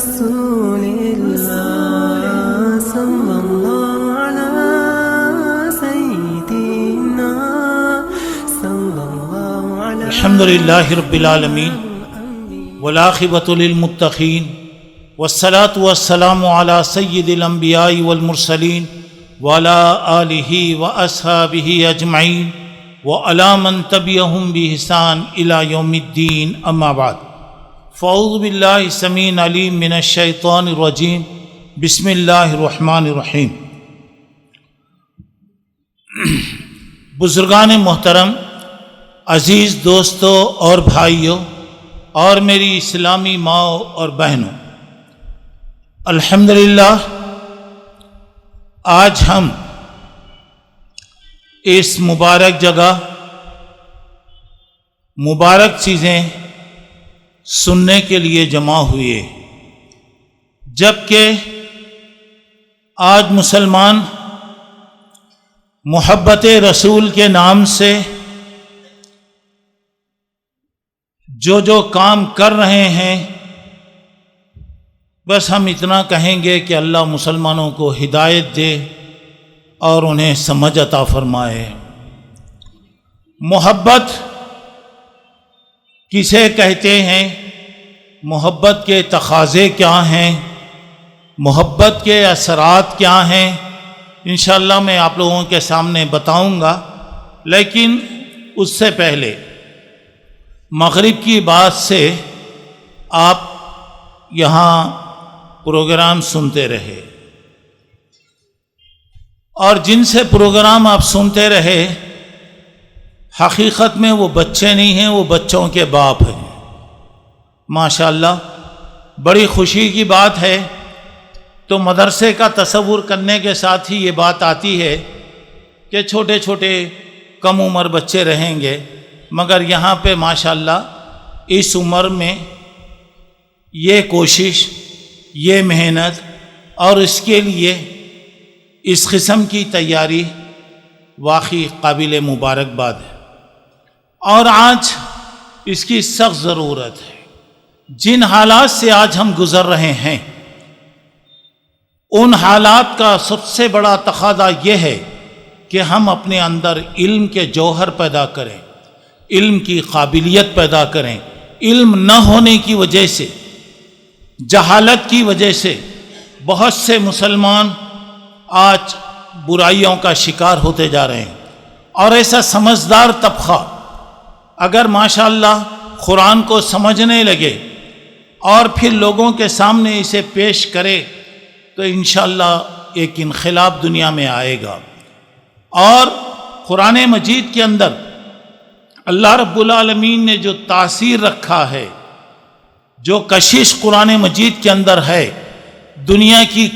رسول الله صلى الله على سيدنا صلى الله على الحمد لله رب العالمين والعاقبة للمتقين والصلاة والسلام على سيد الأنبياء والمرسلين وعلى آله وأصحابه أجمعين وعلى من تبعهم بإحسان إلى يوم الدين أما بعد فأعوذ بالله السميع العليم من الشيطان الرجيم بسم الله الرحمن الرحیم۔ بزرگان محترم، عزیز دوستوں اور بھائیوں اور میری اسلامی ماؤں اور بہنوں، الحمدللہ آج ہم اس مبارک جگہ مبارک چیزیں سننے کے لیے جمع ہوئے، جبکہ آج مسلمان محبت رسول کے نام سے جو کام کر رہے ہیں، بس ہم اتنا کہیں گے کہ اللہ مسلمانوں کو ہدایت دے اور انہیں سمجھ عطا فرمائے۔ محبت کسے کہتے ہیں؟ محبت کے تقاضے کیا ہیں؟ محبت کے اثرات کیا ہیں؟ انشاءاللہ میں آپ لوگوں کے سامنے بتاؤں گا، لیکن اس سے پہلے مغرب کی بات سے آپ یہاں پروگرام سنتے رہے، اور جن سے پروگرام آپ سنتے رہے حقیقت میں وہ بچے نہیں ہیں، وہ بچوں کے باپ ہیں۔ ماشاءاللہ بڑی خوشی کی بات ہے۔ تو مدرسے کا تصور کرنے کے ساتھ ہی یہ بات آتی ہے کہ چھوٹے چھوٹے کم عمر بچے رہیں گے، مگر یہاں پہ ماشاءاللہ اس عمر میں یہ کوشش، یہ محنت اور اس کے لیے اس قسم کی تیاری واقعی قابل مبارکباد ہے، اور آج اس کی سخت ضرورت ہے۔ جن حالات سے آج ہم گزر رہے ہیں، ان حالات کا سب سے بڑا تقاضا یہ ہے کہ ہم اپنے اندر علم کے جوہر پیدا کریں، علم کی قابلیت پیدا کریں۔ علم نہ ہونے کی وجہ سے، جہالت کی وجہ سے بہت سے مسلمان آج برائیوں کا شکار ہوتے جا رہے ہیں، اور ایسا سمجھدار طبقہ اگر ماشاءاللہ قرآن کو سمجھنے لگے اور پھر لوگوں کے سامنے اسے پیش کرے تو انشاءاللہ ایک انقلاب دنیا میں آئے گا۔ اور قرآن مجید کے اندر اللہ رب العالمین نے جو تاثیر رکھا ہے، جو کشش قرآن مجید کے اندر ہے، دنیا کی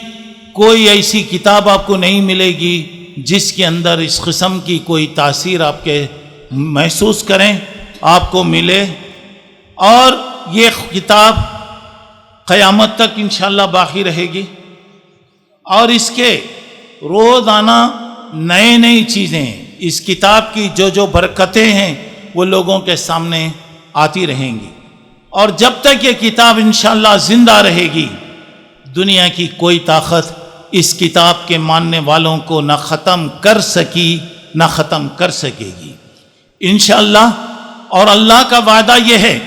کوئی ایسی کتاب آپ کو نہیں ملے گی جس کے اندر اس قسم کی کوئی تاثیر آپ کے محسوس کریں، آپ کو ملے۔ اور یہ کتاب قیامت تک انشاءاللہ باقی رہے گی، اور اس کے روزانہ نئی چیزیں، اس کتاب کی جو برکتیں ہیں وہ لوگوں کے سامنے آتی رہیں گی، اور جب تک یہ کتاب انشاءاللہ زندہ رہے گی، دنیا کی کوئی طاقت اس کتاب کے ماننے والوں کو نہ ختم کر سکی نہ ختم کر سکے گی انشاءاللہ۔ اور اللہ کا وعدہ یہ ہے،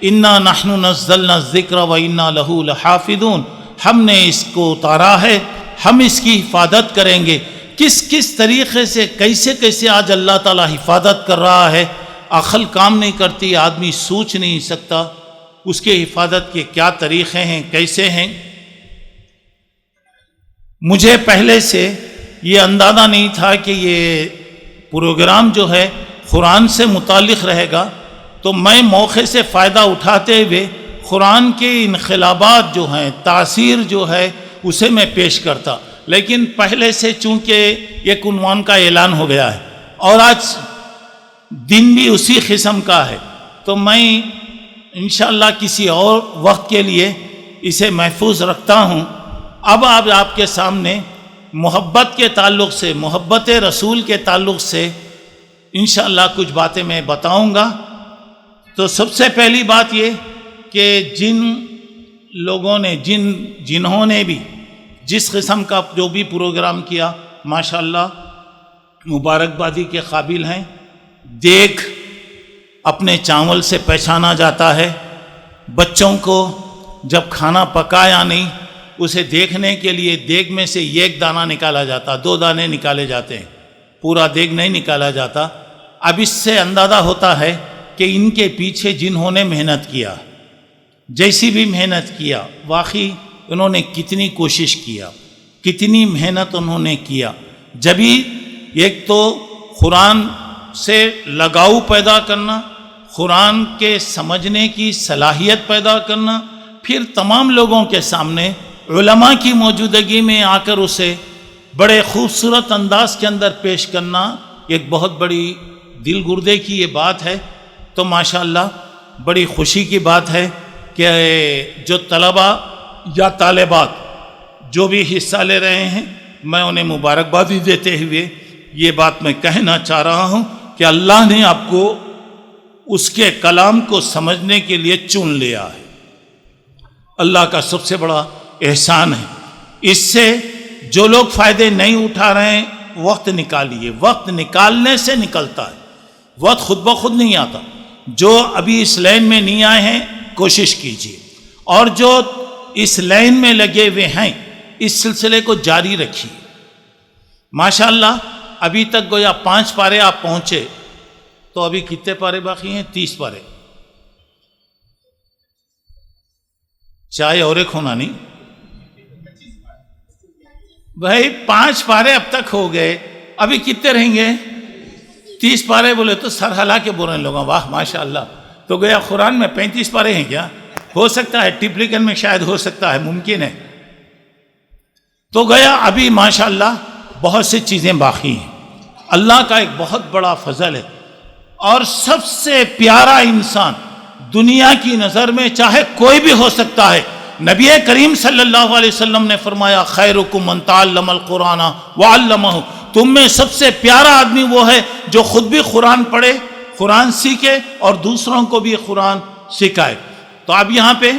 اِنَّا نَحْنُ نَزَّلْنَا الذِّكْرَ وَإِنَّا لَهُ لَحَافِظُونَ، ہم نے اس کو اتارا ہے، ہم اس کی حفاظت کریں گے۔ کس طریقے سے، کیسے آج اللہ تعالیٰ حفاظت کر رہا ہے، عقل کام نہیں کرتی، آدمی سوچ نہیں سکتا اس کے حفاظت کے کیا طریقے ہیں، کیسے ہیں۔ مجھے پہلے سے یہ اندازہ نہیں تھا کہ یہ پروگرام جو ہے قرآن سے متعلق رہے گا، تو میں موقع سے فائدہ اٹھاتے ہوئے قرآن کے انقلابات جو ہیں، تاثیر جو ہے اسے میں پیش کرتا، لیکن پہلے سے چونکہ ایک عنوان کا اعلان ہو گیا ہے اور آج دن بھی اسی قسم کا ہے، تو میں انشاءاللہ کسی اور وقت کے لیے اسے محفوظ رکھتا ہوں۔ اب آپ کے سامنے محبت کے تعلق سے، محبت رسول کے تعلق سے انشاءاللہ کچھ باتیں میں بتاؤں گا۔ تو سب سے پہلی بات یہ کہ جن لوگوں نے جنہوں نے بھی جس قسم کا جو بھی پروگرام کیا ماشاءاللہ مبارکبادی کے قابل ہیں. دیکھ اپنے چاول سے پہچانا جاتا ہے. بچوں کو جب کھانا پکایا نہیں اسے دیکھنے کے لیے دیگ میں سے ایک دانہ نکالا جاتا, 2 دانے نکالے جاتے ہیں, پورا دیگ نہیں نکالا جاتا. اب اس سے اندازہ ہوتا ہے کہ ان کے پیچھے جنہوں نے محنت کیا, جیسی بھی محنت کیا, واقعی انہوں نے کتنی کوشش کیا, کتنی محنت انہوں نے کیا. جبھی ایک تو قرآن سے لگاؤ پیدا کرنا, قرآن کے سمجھنے کی صلاحیت پیدا کرنا, پھر تمام لوگوں کے سامنے علماء کی موجودگی میں آ کر اسے بڑے خوبصورت انداز کے اندر پیش کرنا ایک بہت بڑی دل گردے کی یہ بات ہے. تو ماشاءاللہ بڑی خوشی کی بات ہے کہ جو طلبہ یا طالبات جو بھی حصہ لے رہے ہیں میں انہیں مبارکبادی دیتے ہوئے یہ بات میں کہنا چاہ رہا ہوں کہ اللہ نے آپ کو اس کے کلام کو سمجھنے کے لیے چن لیا ہے. اللہ کا سب سے بڑا احسان ہے. اس سے جو لوگ فائدے نہیں اٹھا رہے ہیں وقت نکالیے. وقت نکالنے سے نکلتا ہے, وقت خود بخود نہیں آتا. جو ابھی اس لائن میں نہیں آئے ہیں کوشش کیجیے, اور جو اس لائن میں لگے ہوئے ہیں اس سلسلے کو جاری رکھیے. ماشاءاللہ ابھی تک گویا 5 پارے آپ پہنچے, تو ابھی کتنے پارے باقی ہیں؟ 30 پارے. چائے اور ایک ہونا نہیں بھائی, 5 پارے اب تک ہو گئے, ابھی کتنے رہیں گے؟ 30 پارے. بولے تو سر ہلا کے بول رہے ہیں لوگ, واہ ماشاءاللہ. تو گویا قرآن میں 35 پارے ہیں کیا؟ ہو سکتا ہے ٹپلیکن میں شاید ہو سکتا ہے, ممکن ہے. تو گویا ابھی ماشاءاللہ بہت سی چیزیں باقی ہیں. اللہ کا ایک بہت بڑا فضل ہے. اور سب سے پیارا انسان دنیا کی نظر میں چاہے کوئی بھی ہو سکتا ہے. نبی کریم صلی اللہ علیہ وسلم نے فرمایا خیرکم من تعلم القرآن وعلمہ, تم میں سب سے پیارا آدمی وہ ہے جو خود بھی قرآن پڑھے, قرآن سیکھے اور دوسروں کو بھی قرآن سکھائے. تو اب یہاں پہ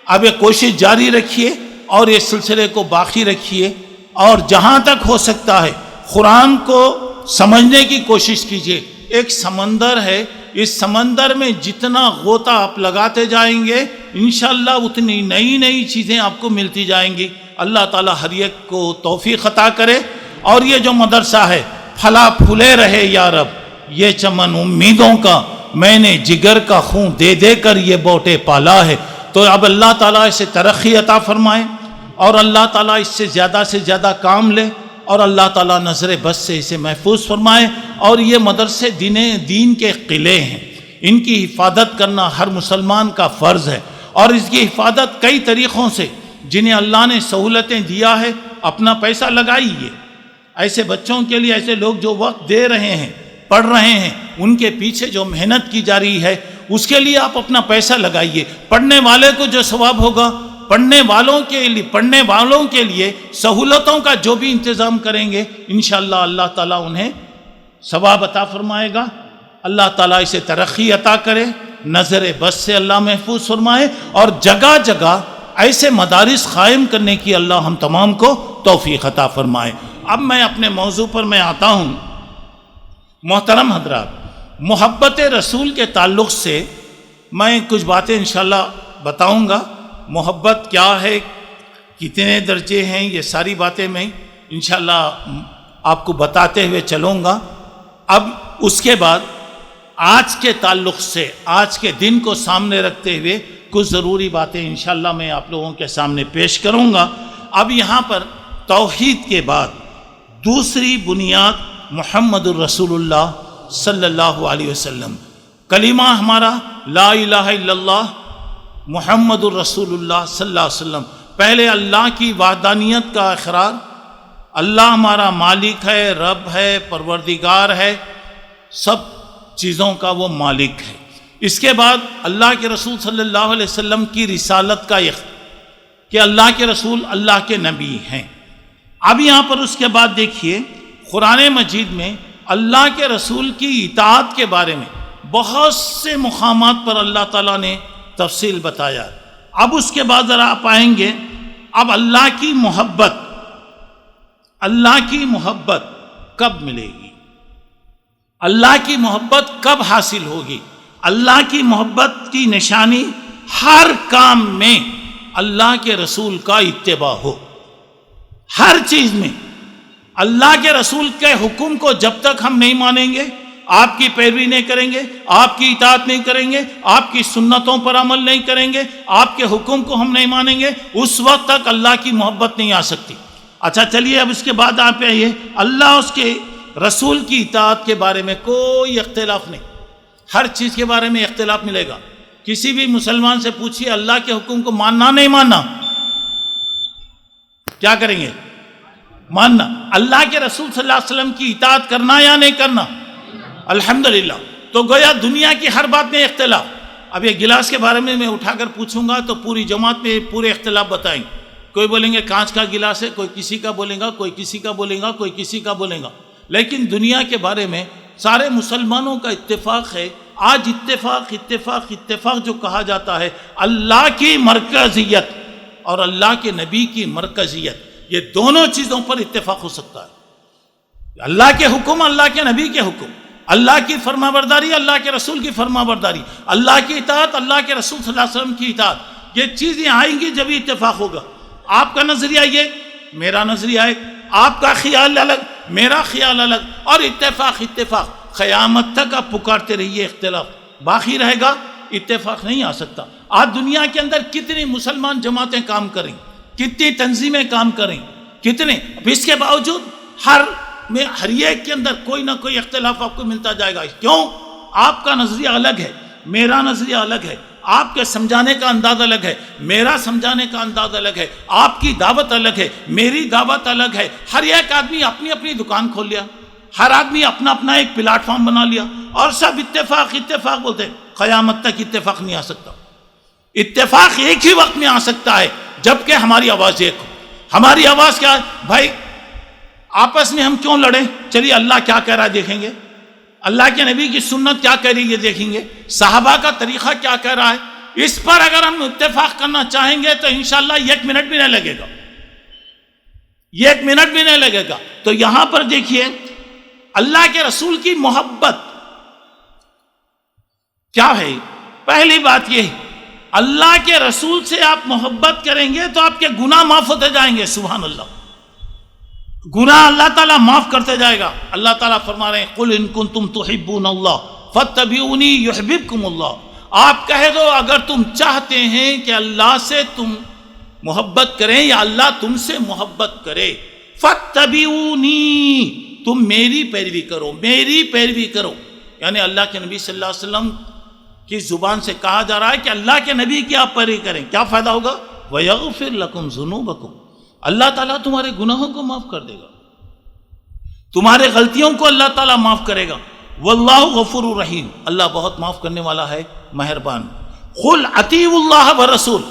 اب یہ کوشش جاری رکھیے اور یہ سلسلے کو باقی رکھیے, اور جہاں تک ہو سکتا ہے قرآن کو سمجھنے کی کوشش کیجیے. ایک سمندر ہے, اس سمندر میں جتنا غوطہ آپ لگاتے جائیں گے انشاءاللہ اتنی نئی نئی چیزیں آپ کو ملتی جائیں گی. اللہ تعالی ہر ایک کو توفیق عطا کرے. اور یہ جو مدرسہ ہے پھلا پھولے رہے یا رب, یہ چمن امیدوں کا میں نے جگر کا خون دے دے کر یہ بوٹے پالا ہے. تو اب اللہ تعالیٰ اسے ترقی عطا فرمائے, اور اللہ تعالیٰ اس سے زیادہ کام لے, اور اللہ تعالیٰ نظر بس سے اسے محفوظ فرمائے. اور یہ مدرسے دین کے قلعے ہیں, ان کی حفاظت کرنا ہر مسلمان کا فرض ہے. اور اس کی حفاظت کئی طریقوں سے, جنہیں اللہ نے سہولتیں دیا ہے, اپنا پیسہ لگائیے. ایسے بچوں کے لیے, ایسے لوگ جو وقت دے رہے ہیں, پڑھ رہے ہیں, ان کے پیچھے جو محنت کی جا رہی ہے اس کے لیے آپ اپنا پیسہ لگائیے. پڑھنے والے کو جو ثواب ہوگا, پڑھنے والوں کے لیے سہولتوں کا جو بھی انتظام کریں گے انشاءاللہ اللہ تعالیٰ انہیں ثواب عطا فرمائے گا. اللہ تعالیٰ اسے ترقی عطا کرے, نظر بس سے اللہ محفوظ فرمائے, اور جگہ جگہ ایسے مدارس قائم کرنے کی اللہ ہم تمام کو توفیق عطا فرمائے. اب میں اپنے موضوع پر میں آتا ہوں. محترم حضرات, محبت رسول کے تعلق سے میں کچھ باتیں انشاءاللہ بتاؤں گا. محبت کیا ہے, کتنے درجے ہیں, یہ ساری باتیں میں انشاءاللہ آپ کو بتاتے ہوئے چلوں گا. اب اس کے بعد آج کے تعلق سے, آج کے دن کو سامنے رکھتے ہوئے کچھ ضروری باتیں انشاءاللہ میں آپ لوگوں کے سامنے پیش کروں گا. اب یہاں پر توحید کے بعد دوسری بنیاد محمد الرسول اللہ صلی اللہ علیہ وسلم. کلمہ ہمارا لا الہ الا اللہ محمد الرسول اللہ صلی اللہ علیہ وسلم. پہلے اللہ کی وحدانیت کا اقرار, اللہ ہمارا مالک ہے, رب ہے, پروردگار ہے, سب چیزوں کا وہ مالک ہے. اس کے بعد اللہ کے رسول صلی اللہ علیہ وسلم کی رسالت کا کہ اللہ کے رسول اللہ کے نبی ہیں. اب یہاں پر اس کے بعد دیکھیے قرآن مجید میں اللہ کے رسول کی اطاعت کے بارے میں بہت سے مقامات پر اللہ تعالیٰ نے تفصیل بتایا. اب اس کے بعد ذرا آپ آئیں گے، اب اللہ کی محبت کب ملے گی؟ اللہ کی محبت کب حاصل ہوگی؟ اللہ کی محبت کی نشانی ہر کام میں اللہ کے رسول کا اتباع ہو، ہر چیز میں اللہ کے رسول کے حکم کو جب تک ہم نہیں مانیں گے، آپ کی پیروی نہیں کریں گے، آپ کی اطاعت نہیں کریں گے، آپ کی سنتوں پر عمل نہیں کریں گے، آپ کے حکم کو ہم نہیں مانیں گے، اس وقت تک اللہ کی محبت نہیں آ سکتی۔ اچھا چلیے اب اس کے بعد آپ آئیے، اللہ اس کے رسول کی اطاعت کے بارے میں کوئی اختلاف نہیں، ہر چیز کے بارے میں اختلاف ملے گا۔ کسی بھی مسلمان سے پوچھیے اللہ کے حکم کو ماننا نہیں ماننا، کیا کریں گے؟ ماننا۔ اللہ کے رسول صلی اللہ علیہ وسلم کی اطاعت کرنا یا نہیں کرنا؟ الحمدللہ۔ تو گویا دنیا کی ہر بات میں اختلاف۔ اب یہ گلاس کے بارے میں اٹھا کر پوچھوں گا تو پوری جماعت میں پورے اختلاف بتائیں گے۔ کوئی بولیں گے کانچ کا گلاس ہے، کوئی کسی کا بولے گا، کوئی کسی کا بولے گا، کوئی کسی کا بولے گا، لیکن دنیا کے بارے میں سارے مسلمانوں کا اتفاق ہے۔ آج اتفاق جو کہا جاتا ہے، اللہ کی مرکزیت اور اللہ کے نبی کی مرکزیت، یہ دونوں چیزوں پر اتفاق ہو سکتا ہے۔ اللہ کے حکم، اللہ کے نبی کے حکم، اللہ کی فرما برداری، اللہ کے رسول کی فرما برداری، اللہ کی اطاعت، اللہ کے رسول صلی اللہ علیہ وسلم کی اطاعت، یہ چیزیں آئیں گی جب اتفاق ہوگا۔ آپ کا نظریہ یہ، میرا نظریہ ایک، آپ کا خیال الگ، میرا خیال الگ، اور اتفاق قیامت تک آپ پکارتے رہیے، اختلاف باقی رہے گا، اتفاق نہیں آ سکتا۔ آج دنیا کے اندر کتنی مسلمان جماعتیں کام کریں، کتنی تنظیمیں کام کریں، کتنے، اس کے باوجود ہر ایک کے اندر کوئی نہ کوئی اختلاف آپ کو ملتا جائے گا۔ کیوں؟ آپ کا نظریہ الگ ہے، میرا نظریہ الگ ہے، آپ کے سمجھانے کا انداز الگ ہے، میرا سمجھانے کا انداز الگ ہے، آپ کی دعوت الگ ہے، میری دعوت الگ ہے۔ ہر ایک آدمی اپنی اپنی دکان کھول لیا، ہر آدمی اپنا اپنا ایک پلیٹ فارم بنا لیا، اور سب اتفاق بولتے ہیں۔ قیامت تک اتفاق نہیں آ سکتا۔ اتفاق ایک ہی وقت میں آ سکتا ہے جبکہ ہماری آواز ایک ہو۔ ہماری آواز کیا ہے؟ بھائی آپس میں ہم کیوں لڑیں؟ چلیے اللہ کیا کہہ رہا ہے دیکھیں گے، اللہ کے نبی کی سنت کیا کہہ رہی ہے دیکھیں گے، صحابہ کا طریقہ کیا کہہ رہا ہے، اس پر اگر ہم اتفاق کرنا چاہیں گے تو انشاءاللہ 1 منٹ بھی نہیں لگے گا، 1 منٹ بھی نہیں لگے گا۔ تو یہاں پر دیکھیے اللہ کے رسول کی محبت کیا ہے؟ پہلی بات یہ، اللہ کے رسول سے آپ محبت کریں گے تو آپ کے گناہ معاف ہوتے جائیں گے۔ سبحان اللہ، گناہ اللہ تعالیٰ معاف کرتے جائے گا۔ اللہ تعالیٰ فرما رہے ہیں قُلْ إِن كُنْتُمْ تُحِبُّونَ اللَّهَ فَاتَّبِعُونِي يُحْبِبْكُمُ اللَّهُ۔ آپ کہہ دو اگر تم چاہتے ہیں کہ اللہ سے تم محبت کریں یا اللہ تم سے محبت کرے، فَاتَّبِعُونِي، تم میری پیروی کرو، میری پیروی کرو۔ یعنی اللہ کے نبی صلی اللہ علیہ وسلم کی زبان سے کہا جا رہا ہے کہ اللہ کے نبی کی آپ پیروی کریں، کیا فائدہ ہوگا؟ وَيَغْفِرْ لَكُمْ ذُنُوبَكُمْ، اللہ تعالیٰ تمہارے گناہوں کو معاف کر دے گا، تمہارے غلطیوں کو اللہ تعالیٰ معاف کرے گا۔ واللہ غفور الرحیم، اللہ بہت معاف کرنے والا ہے، مہربان۔ قُلْ اطیعوا اللہ وَالرَّسُولَ،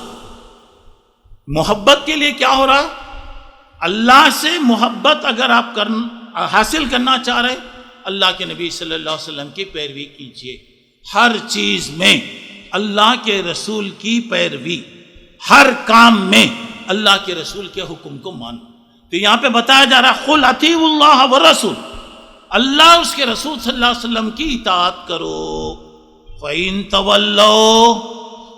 محبت کے لیے کیا ہو رہا؟ اللہ سے محبت اگر آپ حاصل کرنا چاہ رہے، اللہ کے نبی صلی اللہ علیہ وسلم کی پیروی کیجئے، ہر چیز میں اللہ کے رسول کی پیروی، ہر کام میں اللہ کے رسول کے حکم کو مانو۔ تو یہاں پہ بتایا جا رہا ہے قُلْ اطیعوا اللہ وَالرَّسُولَ، اللہ اس کے رسول صلی اللہ علیہ وسلم کی اطاعت کرو۔ فَإِن تَوَلَّوْا،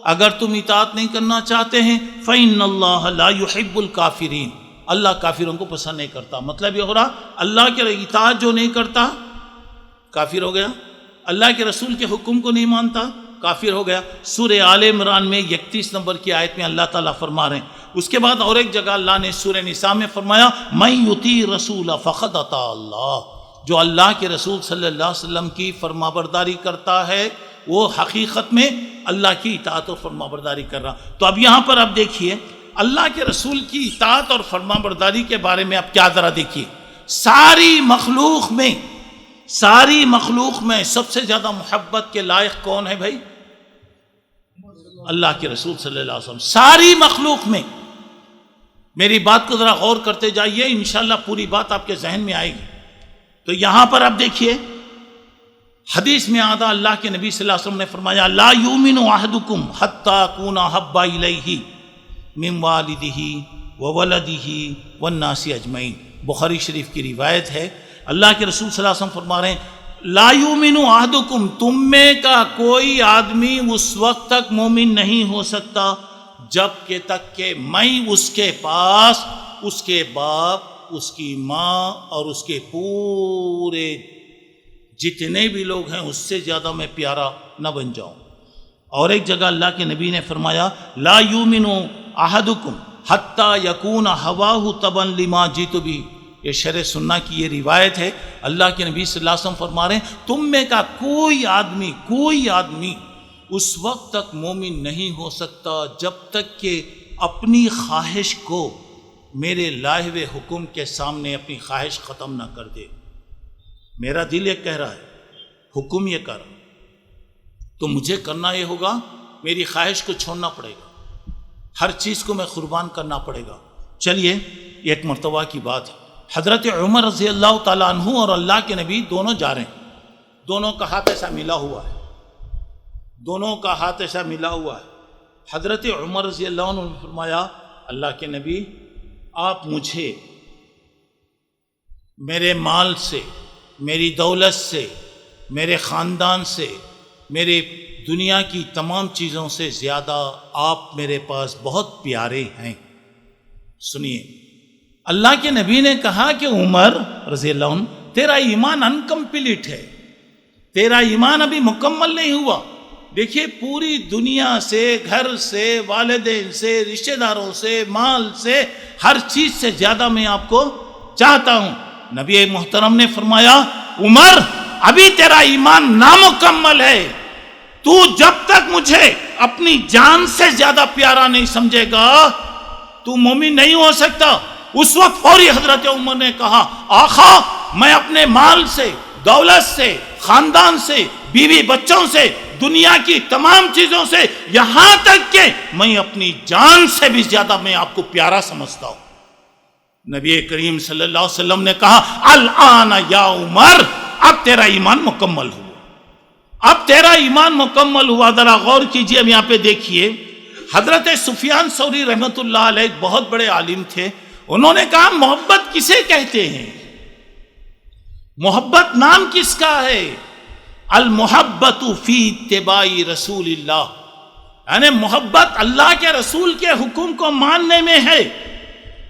اگر تم اطاعت نہیں کرنا چاہتے ہیں، فَإِنَّ اللَّهَ لَا يُحِبُّ الْكَافِرِينَ، اللہ کافروں کو پسند نہیں کرتا۔ مطلب یہ ہو رہا اللہ کے اطاعت جو نہیں کرتا کافر ہو گیا، اللہ کے رسول کے حکم کو نہیں مانتا کافر ہو گیا۔ سورہ آل عمران میں 31 نمبر کی آیت میں اللہ تعالیٰ فرما رہے ہیں۔ اس کے بعد اور ایک جگہ اللہ نے سورہ نساء میں فرمایا مَن یُطِیعِ الرَّسُولَ فَقَدْ اطاع اللَّهَ، جو اللہ کے رسول صلی اللہ علیہ وسلم کی فرما برداری کرتا ہے وہ حقیقت میں اللہ کی اطاعت اور فرما برداری کر رہا۔ تو اب یہاں پر اب دیکھیے اللہ کے رسول کی اطاعت اور فرما برداری کے بارے میں اب کیا ذرا دیکھیے، ساری مخلوق میں سب سے زیادہ محبت کے لائق کون ہے بھائی؟ اللہ کے رسول صلی اللہ علیہ وسلم۔ ساری مخلوق میں، میری بات کو ذرا غور کرتے جائیے، انشاءاللہ پوری بات آپ کے ذہن میں آئے گی۔ تو یہاں پر آپ دیکھیے حدیث میں آتا اللہ کے نبی صلی اللہ علیہ وسلم نے فرمایا لا یؤمن احدکم حتی اکون احب الیہ من والدہ وولدہ والناس اجمعین، بخاری شریف کی روایت ہے۔ اللہ کے رسول صلی اللہ علیہ وسلم فرما رہے ہیں لا یؤمن احدکم، تم میں کا کوئی آدمی اس وقت تک مومن نہیں ہو سکتا جب کہ تک کہ میں اس کے پاس اس کے باپ، اس کی ماں اور اس کے پورے جتنے بھی لوگ ہیں اس سے زیادہ میں پیارا نہ بن جاؤں۔ اور ایک جگہ اللہ کے نبی نے فرمایا لا یؤمن احدکم حتی یکون ہواہ تبعا لما جئت بہ، یہ شرح سنہ کی یہ روایت ہے۔ اللہ کے نبی صلی اللہ علیہ وسلم فرما رہے ہیں تم میں کا کوئی آدمی اس وقت تک مومن نہیں ہو سکتا جب تک کہ اپنی خواہش کو میرے لائے ہوئے حکم کے سامنے اپنی خواہش ختم نہ کر دے۔ میرا دل یہ کہہ رہا ہے، حکم یہ کر، تو مجھے کرنا یہ ہوگا، میری خواہش کو چھوڑنا پڑے گا، ہر چیز کو میں قربان کرنا پڑے گا۔ چلیے ایک مرتبہ کی بات ہے، حضرت عمر رضی اللہ تعالیٰ عنہ اور اللہ کے نبی دونوں جا رہے ہیں، دونوں کا ہاتھ ایسا ملا ہوا ہے، حضرت عمر رضی اللہ عنہ نے فرمایا اللہ کے نبی آپ مجھے میرے مال سے، میری دولت سے، میرے خاندان سے، میرے دنیا کی تمام چیزوں سے زیادہ آپ میرے پاس بہت پیارے ہیں۔ سنیے، اللہ کے نبی نے کہا کہ عمر رضی اللہ عنہ تیرا ایمان انکمپلیٹ ہے، تیرا ایمان ابھی مکمل نہیں ہوا۔ دیکھیے پوری دنیا سے، گھر سے، والدین سے، رشتہ داروں سے، مال سے، ہر چیز سے زیادہ میں آپ کو چاہتا ہوں۔ نبی محترم نے فرمایا عمر ابھی تیرا ایمان نامکمل ہے، تو جب تک مجھے اپنی جان سے زیادہ پیارا نہیں سمجھے گا تو مومن نہیں ہو سکتا۔ اس وقت فوری حضرت عمر نے کہا آقا میں اپنے مال سے، دولت سے، خاندان سے، بیوی بچوں سے، دنیا کی تمام چیزوں سے، یہاں تک کہ میں اپنی جان سے بھی زیادہ میں آپ کو پیارا سمجھتا ہوں۔ نبی کریم صلی اللہ علیہ وسلم نے کہا الآن یا عمر اب تیرا ایمان مکمل ہوا، اب تیرا ایمان مکمل ہوا۔ ذرا غور کیجئے، اب یہاں پہ دیکھیے حضرت سفیان ثوری رحمۃ اللہ علیہ ایک بہت بڑے عالم تھے، انہوں نے کہا محبت کسے کہتے ہیں، محبت نام کس کا ہے؟ المحبت فی اتباع رسول اللہ، یعنی محبت اللہ کے رسول کے حکم کو ماننے میں ہے،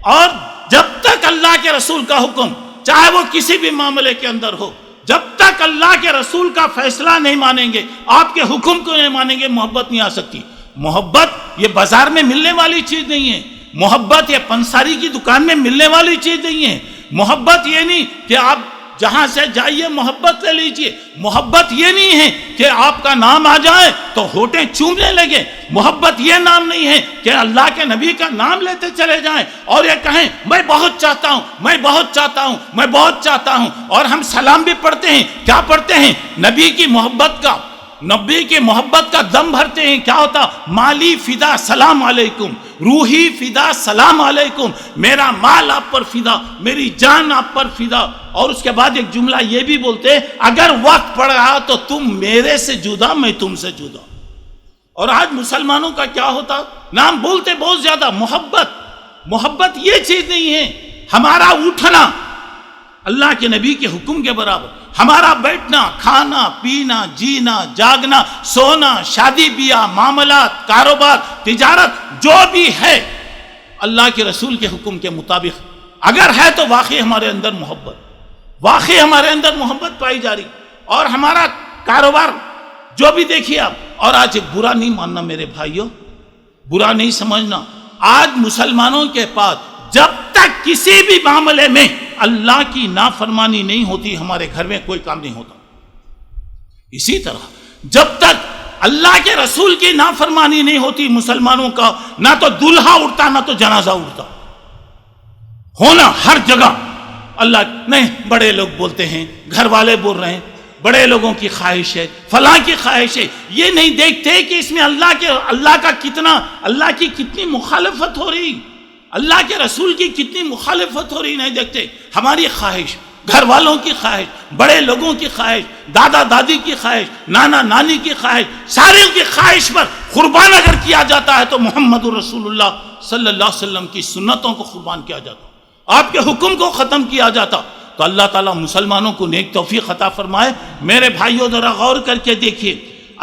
اور جب تک اللہ کے رسول کا حکم چاہے وہ کسی بھی معاملے کے اندر ہو، جب تک اللہ کے رسول کا فیصلہ نہیں مانیں گے، آپ کے حکم کو نہیں مانیں گے، محبت نہیں آ سکتی۔ محبت یہ بازار میں ملنے والی چیز نہیں ہے، محبت یہ پنساری کی دکان میں ملنے والی چیز نہیں ہے، محبت یہ نہیں کہ آپ جہاں سے جائیے محبت لے لیجئے، محبت یہ نہیں ہے کہ آپ کا نام آ جائے تو ہونٹیں چومنے لگے، محبت یہ نام نہیں ہے کہ اللہ کے نبی کا نام لیتے چلے جائیں اور یہ کہیں میں بہت چاہتا ہوں، میں بہت چاہتا ہوں، میں بہت چاہتا ہوں، اور ہم سلام بھی پڑھتے ہیں، کیا پڑھتے ہیں؟ نبی کی محبت کا دم بھرتے ہیں، کیا ہوتا؟ مالی فدا سلام علیکم، روحی فدا سلام علیکم، میرا مال آپ پر فدا، میری جان آپ پر فدا۔ اور اس کے بعد ایک جملہ یہ بھی بولتے ہیں اگر وقت پڑ رہا تو تم میرے سے جدا، میں تم سے جدا۔ اور آج مسلمانوں کا کیا ہوتا؟ نام بولتے بہت زیادہ، محبت یہ چیز نہیں ہے۔ ہمارا اٹھنا اللہ کے نبی کے حکم کے برابر، ہمارا بیٹھنا، کھانا، پینا، جینا، جاگنا، سونا، شادی بیاہ، معاملات، کاروبار، تجارت، جو بھی ہے اللہ کے رسول کے حکم کے مطابق اگر ہے تو واقعی ہمارے اندر محبت پائی جا رہی، اور ہمارا کاروبار جو بھی دیکھیے آپ۔ اور آج برا نہیں ماننا میرے بھائیوں، برا نہیں سمجھنا، آج مسلمانوں کے پاس جب تک کسی بھی معاملے میں اللہ کی نافرمانی نہیں ہوتی ہمارے گھر میں کوئی کام نہیں ہوتا۔ اسی طرح جب تک اللہ کے رسول کی نافرمانی نہیں ہوتی مسلمانوں کا، نہ تو دلہا اٹھتا نہ تو جنازہ اٹھتا، ہونا ہر جگہ۔ اللہ نہیں، بڑے لوگ بولتے ہیں، گھر والے بول رہے ہیں، بڑے لوگوں کی خواہش ہے، فلاں کی خواہش ہے، یہ نہیں دیکھتے کہ اس میں اللہ کی کتنی مخالفت ہو رہی، اللہ کے رسول کی کتنی مخالفت ہو رہی نہیں دیکھتے۔ ہماری خواہش گھر والوں کی خواہش، بڑے لوگوں کی خواہش، دادا دادی کی خواہش، نانا نانی کی خواہش، سارے کی خواہش پر قربان اگر کیا جاتا ہے تو محمد رسول اللہ صلی اللہ علیہ وسلم کی سنتوں کو قربان کیا جاتا، آپ کے حکم کو ختم کیا جاتا، تو اللہ تعالیٰ مسلمانوں کو نیک توفیق عطا فرمائے۔ میرے بھائیوں ذرا غور کر کے دیکھیے،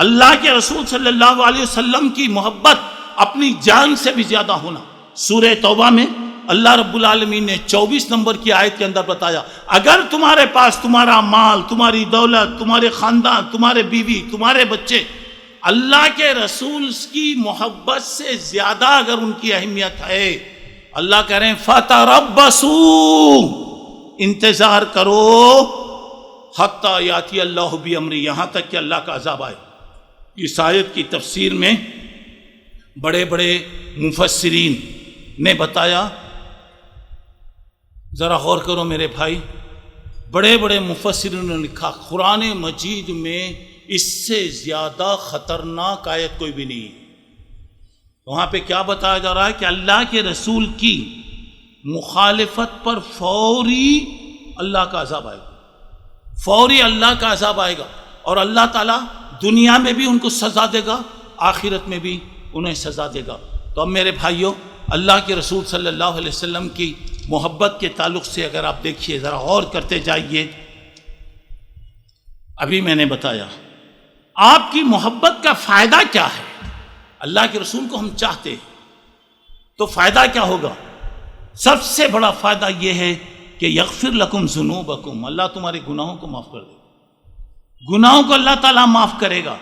اللہ کے رسول صلی اللہ علیہ وسلم کی محبت اپنی جان سے بھی زیادہ ہونا۔ سورہ توبہ میں اللہ رب العالمین نے 24 نمبر کی آیت کے اندر بتایا، اگر تمہارے پاس تمہارا مال، تمہاری دولت، تمہارے خاندان، تمہارے بیوی، تمہارے بچے اللہ کے رسول کی محبت سے زیادہ اگر ان کی اہمیت ہے، اللہ کہہ رہے ہیں فَتَرَبَّصُوا، انتظار کرو، حَتَّى يَأْتِيَ اللَّهُ بِأَمْرِهِ، یہاں تک کہ اللہ کا عذاب آئے۔ اس آیت کی تفسیر میں بڑے بڑے مفسرین نے بتایا، ذرا غور کرو میرے بھائی، بڑے بڑے مفسرین نے لکھا قرآن مجید میں اس سے زیادہ خطرناک آیت کوئی بھی نہیں ہے۔ وہاں پہ کیا بتایا جا رہا ہے کہ اللہ کے رسول کی مخالفت پر فوری اللہ کا عذاب آئے گا، فوری اللہ کا عذاب آئے گا، اور اللہ تعالیٰ دنیا میں بھی ان کو سزا دے گا، آخرت میں بھی انہیں سزا دے گا۔ تو اب میرے بھائیوں، اللہ کے رسول صلی اللہ علیہ وسلم کی محبت کے تعلق سے اگر آپ دیکھیے، ذرا غور کرتے جائیے، ابھی میں نے بتایا آپ کی محبت کا فائدہ کیا ہے۔ اللہ کے رسول کو ہم چاہتے ہیں تو فائدہ کیا ہوگا؟ سب سے بڑا فائدہ یہ ہے کہ یغفر لکم ذنوبکم، اللہ تمہارے گناہوں کو معاف کر دے گا، گناہوں کو اللہ تعالیٰ معاف کرے گا۔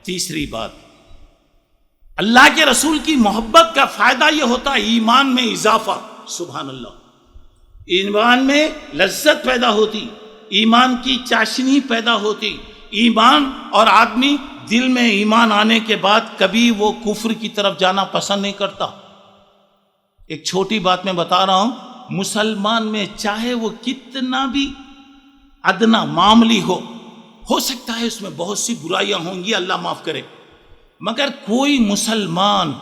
تیسری بات، اللہ کے رسول کی محبت کا فائدہ یہ ہوتا ہے ایمان میں اضافہ، سبحان اللہ، ایمان میں لذت پیدا ہوتی، ایمان کی چاشنی پیدا ہوتی، ایمان، اور آدمی دل میں ایمان آنے کے بعد کبھی وہ کفر کی طرف جانا پسند نہیں کرتا۔ ایک چھوٹی بات میں بتا رہا ہوں، مسلمان میں چاہے وہ کتنا بھی ادنا معاملی ہو سکتا ہے اس میں بہت سی برائیاں ہوں گی، اللہ معاف کرے، مگر کوئی مسلمان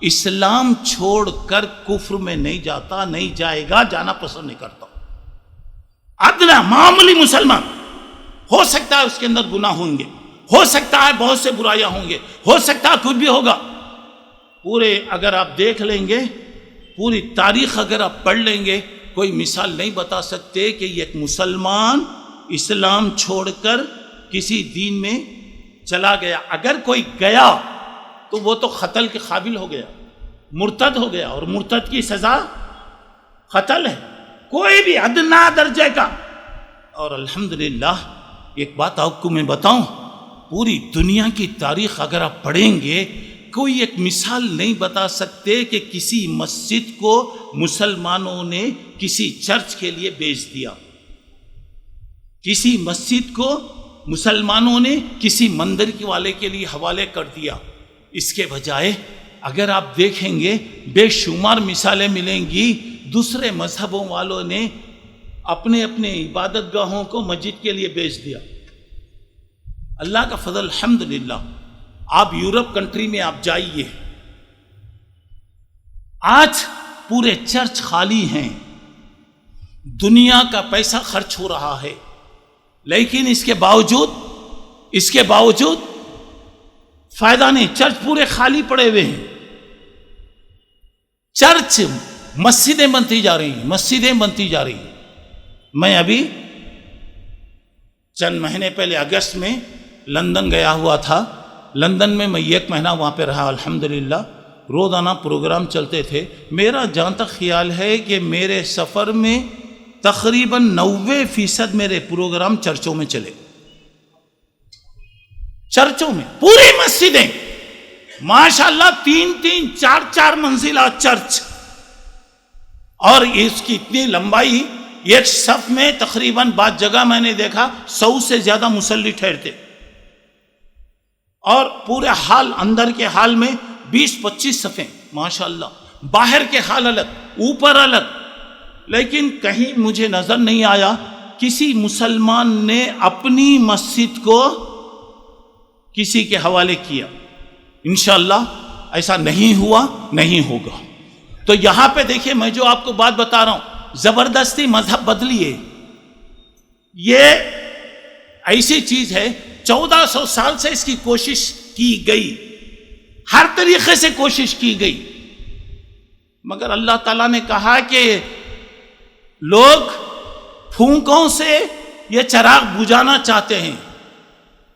اسلام چھوڑ کر کفر میں نہیں جاتا، نہیں جائے گا، جانا پسند نہیں کرتا۔ ادنا معاملی مسلمان، ہو سکتا ہے اس کے اندر گناہ ہوں گے، ہو سکتا ہے بہت سے برائیاں ہوں گے، ہو سکتا ہے کچھ بھی ہوگا، پورے اگر آپ دیکھ لیں گے، پوری تاریخ اگر آپ پڑھ لیں گے، کوئی مثال نہیں بتا سکتے کہ یہ ایک مسلمان اسلام چھوڑ کر کسی دین میں چلا گیا۔ اگر کوئی گیا تو وہ تو قتل کے قابل ہو گیا، مرتد ہو گیا، اور مرتد کی سزا قتل ہے، کوئی بھی ادنا درجے کا۔ اور الحمدللہ ایک بات آپ کو میں بتاؤں، پوری دنیا کی تاریخ اگر آپ پڑھیں گے، کوئی ایک مثال نہیں بتا سکتے کہ کسی مسجد کو مسلمانوں نے کسی چرچ کے لیے بیچ دیا، کسی مسجد کو مسلمانوں نے کسی مندر والے کے لیے حوالے کر دیا۔ اس کے بجائے اگر آپ دیکھیں گے بے شمار مثالیں ملیں گی، دوسرے مذہبوں والوں نے اپنے اپنے عبادت گاہوں کو مسجد کے لیے بیچ دیا۔ اللہ کا فضل الحمدللہ، آپ یورپ کنٹری میں آپ جائیے، آج پورے چرچ خالی ہیں، دنیا کا پیسہ خرچ ہو رہا ہے، لیکن اس کے باوجود فائدہ نہیں، چرچ پورے خالی پڑے ہوئے ہیں۔ چرچ، مسجدیں بنتی جا رہی ہیں۔ میں ابھی چند مہینے پہلے اگست میں لندن گیا ہوا تھا، لندن میں 1 مہینہ وہاں پہ رہا، الحمدللہ روزانہ پروگرام چلتے تھے۔ میرا جہاں تک خیال ہے کہ میرے سفر میں تقریباً 90% میرے پروگرام چرچوں میں چلے، چرچوں میں، پوری مسجدیں، ماشاءاللہ 3-3 4-4 منزلہ چرچ، اور اس کی اتنی لمبائی، ایک صف میں تقریباً بعض جگہ میں نے دیکھا 100 سے زیادہ مصلی ٹھہرتے، اور پورے حال، اندر کے حال میں 20-25 صفیں، ماشاءاللہ، باہر کے حال الگ، اوپر الگ، لیکن کہیں مجھے نظر نہیں آیا کسی مسلمان نے اپنی مسجد کو کسی کے حوالے کیا۔ انشاءاللہ ایسا نہیں ہوا، نہیں ہوگا۔ تو یہاں پہ دیکھیے، میں جو آپ کو بات بتا رہا ہوں، زبردستی مذہب بدلیے، یہ ایسی چیز ہے 1400 سال سے اس کی کوشش کی گئی، ہر طریقے سے کوشش کی گئی، مگر اللہ تعالیٰ نے کہا کہ لوگ پھونکوں سے یہ چراغ بجھانا چاہتے ہیں،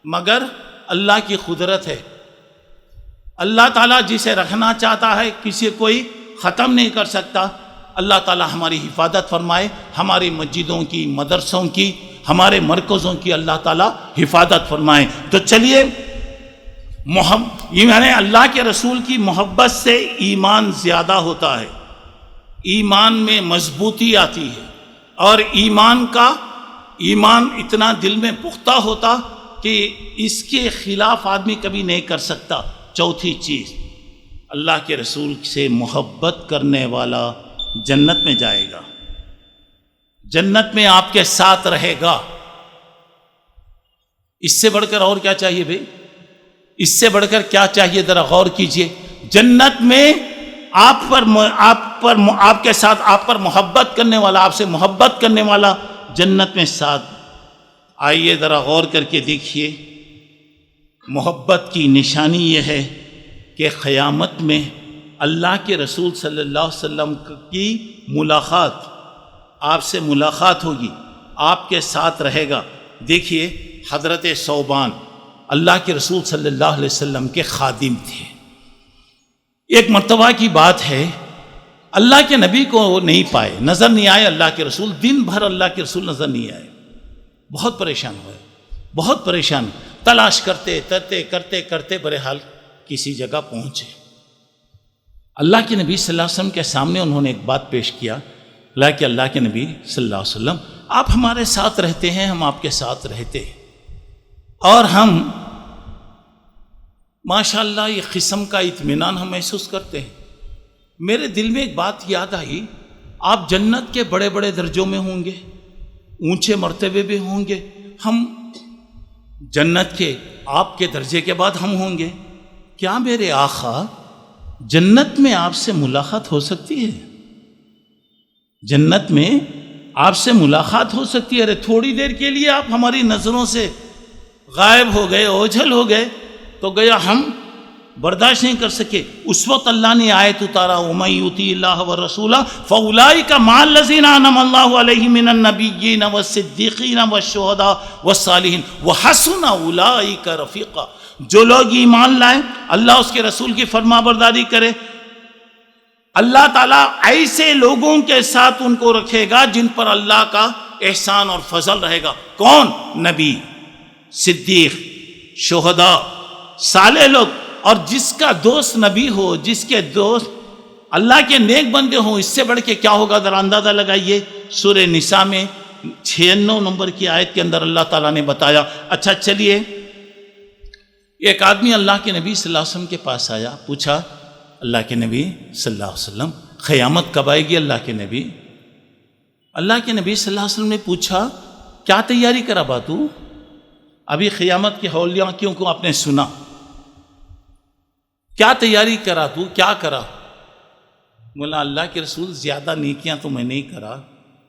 مگر اللہ کی قدرت ہے، اللہ تعالیٰ جسے رکھنا چاہتا ہے کسی کوئی ختم نہیں کر سکتا۔ اللہ تعالیٰ ہماری حفاظت فرمائے، ہماری مسجدوں کی، مدرسوں کی، ہمارے مرکزوں کی اللہ تعالیٰ حفاظت فرمائے۔ تو چلیے، یعنی اللہ کے رسول کی محبت سے ایمان زیادہ ہوتا ہے، ایمان میں مضبوطی آتی ہے، اور ایمان اتنا دل میں پختہ ہوتا کہ اس کے خلاف آدمی کبھی نہیں کر سکتا۔ چوتھی چیز، اللہ کے رسول سے محبت کرنے والا جنت میں جائے گا، جنت میں آپ کے ساتھ رہے گا۔ اس سے بڑھ کر اور کیا چاہیے بھائی؟ اس سے بڑھ کر کیا چاہیے؟ ذرا غور کیجئے۔ جنت میں آپ کے ساتھ آپ پر محبت کرنے والا، آپ سے محبت کرنے والا جنت میں ساتھ۔ آئیے ذرا غور کر کے دیکھیے، محبت کی نشانی یہ ہے کہ قیامت میں اللہ کے رسول صلی اللہ علیہ وسلم کی ملاقات، آپ سے ملاقات ہوگی، آپ کے ساتھ رہے گا۔ دیکھیے، حضرت ثوبان اللہ کے رسول صلی اللہ علیہ وسلم کے خادم تھے۔ ایک مرتبہ کی بات ہے، اللہ کے نبی کو وہ نہیں پائے، نظر نہیں آئے اللہ کے رسول، دن بھر اللہ کے رسول نظر نہیں آئے، بہت پریشان ہوئے، بہت پریشان، تلاش کرتے کرتے بہرحال کسی جگہ پہنچے۔ اللہ کے نبی صلی اللہ علیہ وسلم کے سامنے انہوں نے ایک بات پیش کیا، کہ اللہ کے نبی صلی اللہ علیہ وسلم، آپ ہمارے ساتھ رہتے ہیں، ہم آپ کے ساتھ رہتے ہیں، اور ہم ماشاءاللہ یہ قسم کا اطمینان ہم محسوس کرتے ہیں۔ میرے دل میں ایک بات یاد آئی، آپ جنت کے بڑے بڑے درجوں میں ہوں گے، اونچے مرتبے بھی ہوں گے، ہم جنت کے آپ کے درجے کے بعد ہم ہوں گے، کیا میرے آقا جنت میں آپ سے ملاقات ہو سکتی ہے؟ جنت میں آپ سے ملاقات ہو سکتی ہے؟ ارے تھوڑی دیر کے لیے آپ ہماری نظروں سے غائب ہو گئے، اوجھل ہو گئے تو گیا، ہم برداشت نہیں کر سکے۔ اس وقت اللہ نے آیت اتارا، وَمَن يُطِعِ اللَّهَ وَالرَّسُولَ فَأُولَٰئِكَ مَعَ الَّذِينَ أَنْعَمَ اللَّهُ عَلَيْهِم مِّنَ النَّبِيِّينَ وَالصِّدِّيقِينَ وَالشُّهَدَاءِ وَالصَّالِحِينَ وَحَسُنَ أُولَٰئِكَ رَفِيقًا۔ جو لوگ ایمان لائیں، اللہ اس کے رسول کی فرما برداری کرے، اللہ تعالیٰ ایسے لوگوں کے ساتھ ان کو رکھے گا جن پر اللہ کا احسان اور فضل رہے گا۔ کون؟ نبی، صدیق، شہداء، صالح لوگ، اور جس کا دوست نبی ہو، جس کے دوست اللہ کے نیک بندے ہوں، اس سے بڑھ کے کیا ہوگا؟ ذرا اندازہ لگائیے۔ سورہ نساء میں 96 نمبر کی آیت کے اندر اللہ تعالیٰ نے بتایا۔ اچھا چلیے، ایک آدمی اللہ کے نبی صلی اللہ علیہ وسلم کے پاس آیا، پوچھا، اللہ کے نبی صلی اللہ علیہ وسلم قیامت کب آئے گی؟ اللہ کے نبی صلی اللہ علیہ وسلم نے پوچھا، کیا تیاری کرا باتو؟ ابھی قیامت کی ہولیاں کو آپ نے سنا، کیا تیاری کرا تو؟ کیا کرا؟ بولا، اللہ کے رسول زیادہ نیکیاں تو میں نہیں کرا،